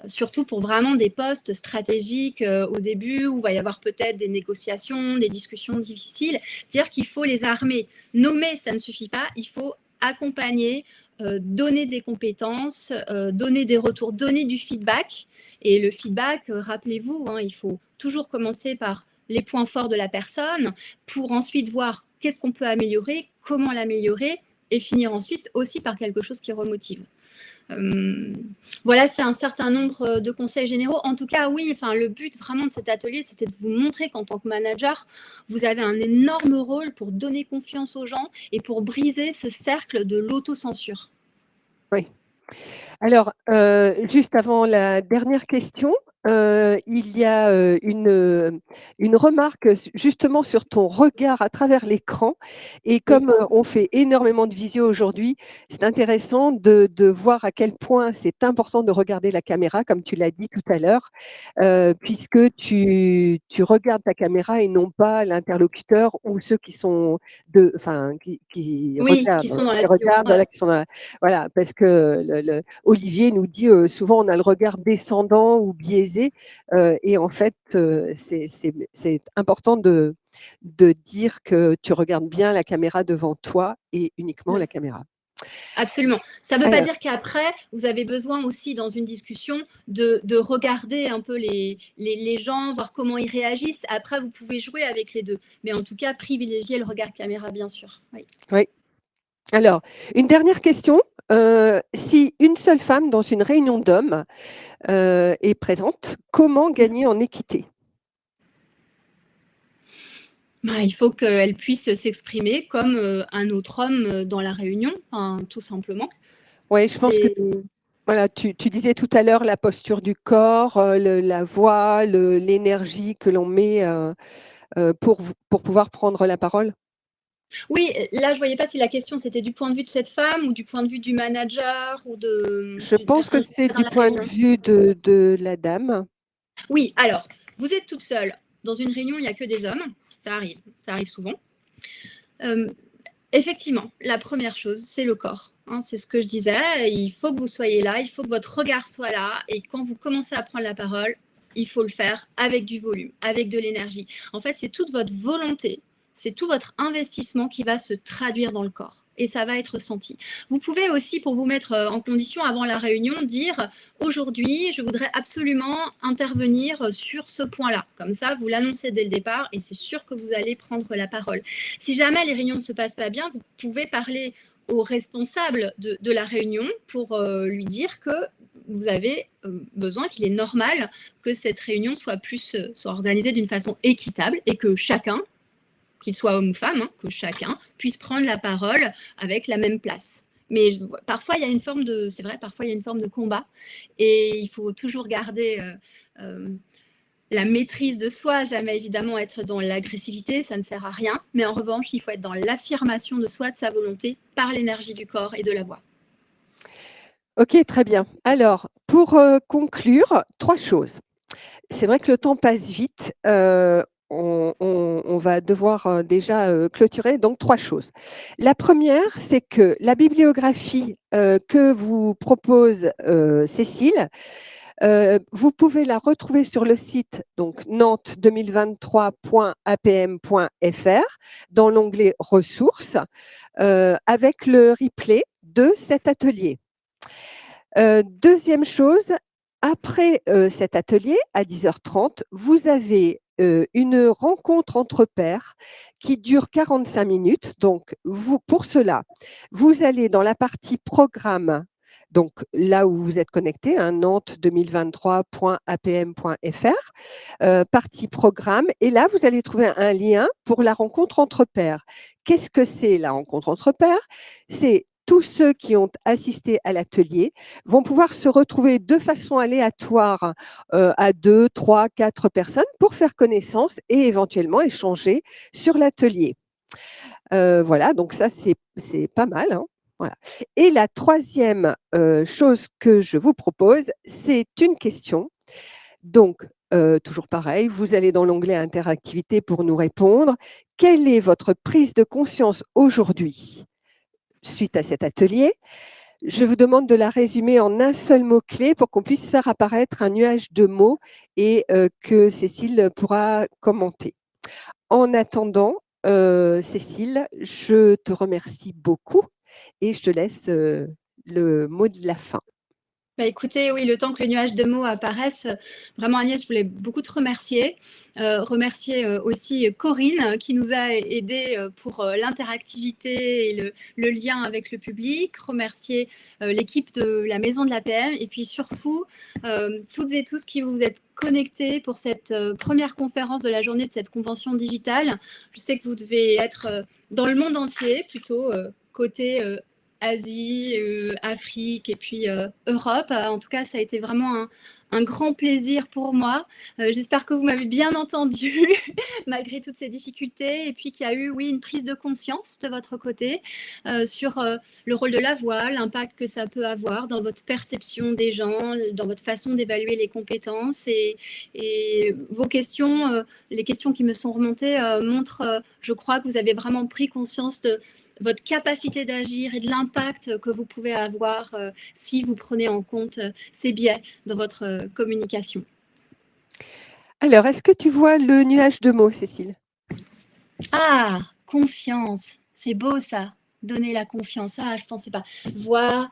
Surtout pour vraiment des postes stratégiques au début où il va y avoir peut-être des négociations, des discussions difficiles. Dire qu'il faut les armer. Nommer, ça ne suffit pas. Il faut accompagner, donner des compétences, donner des retours, donner du feedback. Et le feedback, rappelez-vous, hein, il faut toujours commencer par les points forts de la personne pour ensuite voir qu'est-ce qu'on peut améliorer, comment l'améliorer et finir ensuite aussi par quelque chose qui remotive. Voilà, c'est un certain nombre de conseils généraux. En tout cas, oui, enfin, le but vraiment de cet atelier, c'était de vous montrer qu'en tant que manager, vous avez un énorme rôle pour donner confiance aux gens et pour briser ce cercle de l'autocensure. Oui. Alors, juste avant la dernière question, il y a une remarque justement sur ton regard à travers l'écran. Et comme on fait énormément de visio aujourd'hui, c'est intéressant de voir à quel point c'est important de regarder la caméra, comme tu l'as dit tout à l'heure, puisque tu regardes ta caméra et non pas l'interlocuteur ou ceux qui sont qui Oui, regardent, qui sont dans la qui vidéo. regardent, voilà, qui sont dans voilà, parce que Olivier nous dit souvent on a le regard descendant ou biaisé, et en fait c'est important de dire que tu regardes bien la caméra devant toi et uniquement la caméra. Absolument. Ça ne veut pas Alors, dire qu'après, vous avez besoin aussi dans une discussion de regarder un peu les gens, voir comment ils réagissent. Après, vous pouvez jouer avec les deux. Mais en tout cas, privilégier le regard caméra, bien sûr. Oui. oui. Alors, une dernière question. Si une seule femme dans une réunion d'hommes est présente, comment gagner en équité? Il faut qu'elle puisse s'exprimer comme un autre homme dans la réunion, tout simplement. Oui, je pense que voilà, tu disais tout à l'heure la posture du corps, la voix, l'énergie que l'on met pour pouvoir prendre la parole. Oui, là, je ne voyais pas si la question, c'était du point de vue de cette femme ou du point de vue du manager ou Je d'une pense que personne c'est dans du la point de réunion. vue de la dame. Oui, alors, vous êtes toute seule. Dans une réunion, il n'y a que des hommes. Ça arrive souvent. Effectivement, la première chose, c'est le corps. C'est ce que je disais. Il faut que vous soyez là, il faut que votre regard soit là. Et quand vous commencez à prendre la parole, il faut le faire avec du volume, avec de l'énergie. En fait, c'est toute votre volonté, c'est tout votre investissement qui va se traduire dans le corps. Et ça va être ressenti. Vous pouvez aussi, pour vous mettre en condition avant la réunion, dire aujourd'hui, je voudrais absolument intervenir sur ce point-là. Comme ça, vous l'annoncez dès le départ et c'est sûr que vous allez prendre la parole. Si jamais les réunions ne se passent pas bien, vous pouvez parler au responsable de la réunion pour lui dire que vous avez besoin, qu'il est normal que cette réunion soit organisée d'une façon équitable et que chacun, qu'il soit homme ou femme, que chacun puisse prendre la parole avec la même place. Mais parfois, il y a une forme de, c'est vrai, parfois il y a une forme de combat et il faut toujours garder la maîtrise de soi, jamais évidemment être dans l'agressivité, ça ne sert à rien. Mais en revanche, il faut être dans l'affirmation de soi, de sa volonté, par l'énergie du corps et de la voix. Ok, très bien. Alors, pour conclure, 3 choses. C'est vrai que le temps passe vite. On va devoir déjà clôturer. Donc, 3 choses. La première, c'est que la bibliographie que vous propose Cécile, vous pouvez la retrouver sur le site donc nantes2023.apm.fr dans l'onglet ressources avec le replay de cet atelier. Deuxième chose, après cet atelier, à 10h30, vous avez une rencontre entre pairs qui dure 45 minutes. Donc, pour cela, vous allez dans la partie programme, donc là où vous êtes connecté, nantes2023.apm.fr, partie programme, et là, vous allez trouver un lien pour la rencontre entre pairs. Qu'est-ce que c'est la rencontre entre pairs? C'est tous ceux qui ont assisté à l'atelier vont pouvoir se retrouver de façon aléatoire à 2, 3, 4 personnes pour faire connaissance et éventuellement échanger sur l'atelier. Voilà, donc ça, c'est pas mal. Voilà. Et la troisième chose que je vous propose, c'est une question. Donc, toujours pareil, vous allez dans l'onglet interactivité pour nous répondre. Quelle est votre prise de conscience aujourd'hui suite à cet atelier? Je vous demande de la résumer en un seul mot-clé pour qu'on puisse faire apparaître un nuage de mots et que Cécile pourra commenter. En attendant, Cécile, je te remercie beaucoup et je te laisse le mot de la fin. Bah, écoutez, oui, le temps que le nuage de mots apparaisse, vraiment Agnès, je voulais beaucoup te remercier. Remercier aussi Corinne qui nous a aidés pour l'interactivité et le lien avec le public. Remercier l'équipe de la Maison de la PM et puis surtout toutes et tous qui vous êtes connectés pour cette première conférence de la journée de cette convention digitale. Je sais que vous devez être dans le monde entier, plutôt côté Asie, Afrique et puis Europe. En tout cas, ça a été vraiment un grand plaisir pour moi. J'espère que vous m'avez bien entendu malgré toutes ces difficultés et puis qu'il y a eu, oui, une prise de conscience de votre côté sur le rôle de la voix, l'impact que ça peut avoir dans votre perception des gens, dans votre façon d'évaluer les compétences et vos questions, les questions qui me sont remontées montrent, je crois, que vous avez vraiment pris conscience de votre capacité d'agir et de l'impact que vous pouvez avoir si vous prenez en compte ces biais dans votre communication. Alors, est-ce que tu vois le nuage de mots, Cécile? Ah, confiance, c'est beau ça, donner la confiance. Ah, je ne pensais pas. Voir,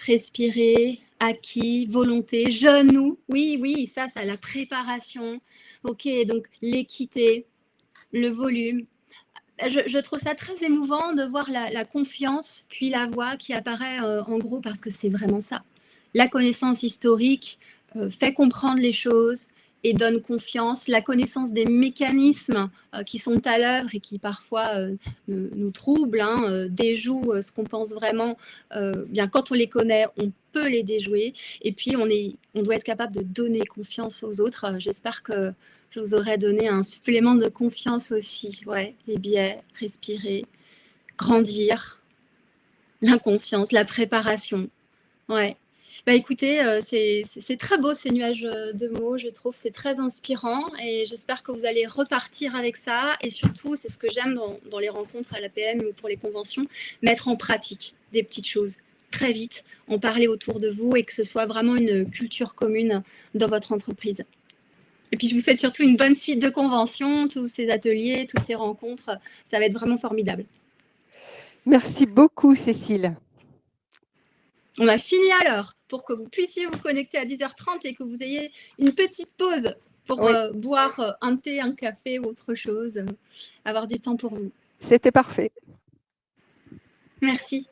respirer, acquis, volonté, genou, oui, ça, la préparation. Ok, donc l'équité, le volume. Je trouve ça très émouvant de voir la confiance, puis la voix qui apparaît en gros parce que c'est vraiment ça. La connaissance historique fait comprendre les choses et donne confiance. La connaissance des mécanismes qui sont à l'œuvre et qui parfois nous troublent, déjouent ce qu'on pense vraiment. Bien, quand on les connaît, on peut les déjouer. Et puis, on doit être capable de donner confiance aux autres. J'espère que je vous aurais donné un supplément de confiance aussi. Ouais, les biais, respirer, grandir, l'inconscience, la préparation. Ouais. Bah écoutez, c'est très beau ces nuages de mots, je trouve, c'est très inspirant et j'espère que vous allez repartir avec ça et surtout, c'est ce que j'aime dans les rencontres à l'APM ou pour les conventions, mettre en pratique des petites choses très vite, en parler autour de vous et que ce soit vraiment une culture commune dans votre entreprise. Et puis, je vous souhaite surtout une bonne suite de conventions, tous ces ateliers, toutes ces rencontres. Ça va être vraiment formidable. Merci beaucoup, Cécile. On a fini à l'heure pour que vous puissiez vous connecter à 10h30 et que vous ayez une petite pause pour boire un thé, un café ou autre chose, avoir du temps pour vous. C'était parfait. Merci.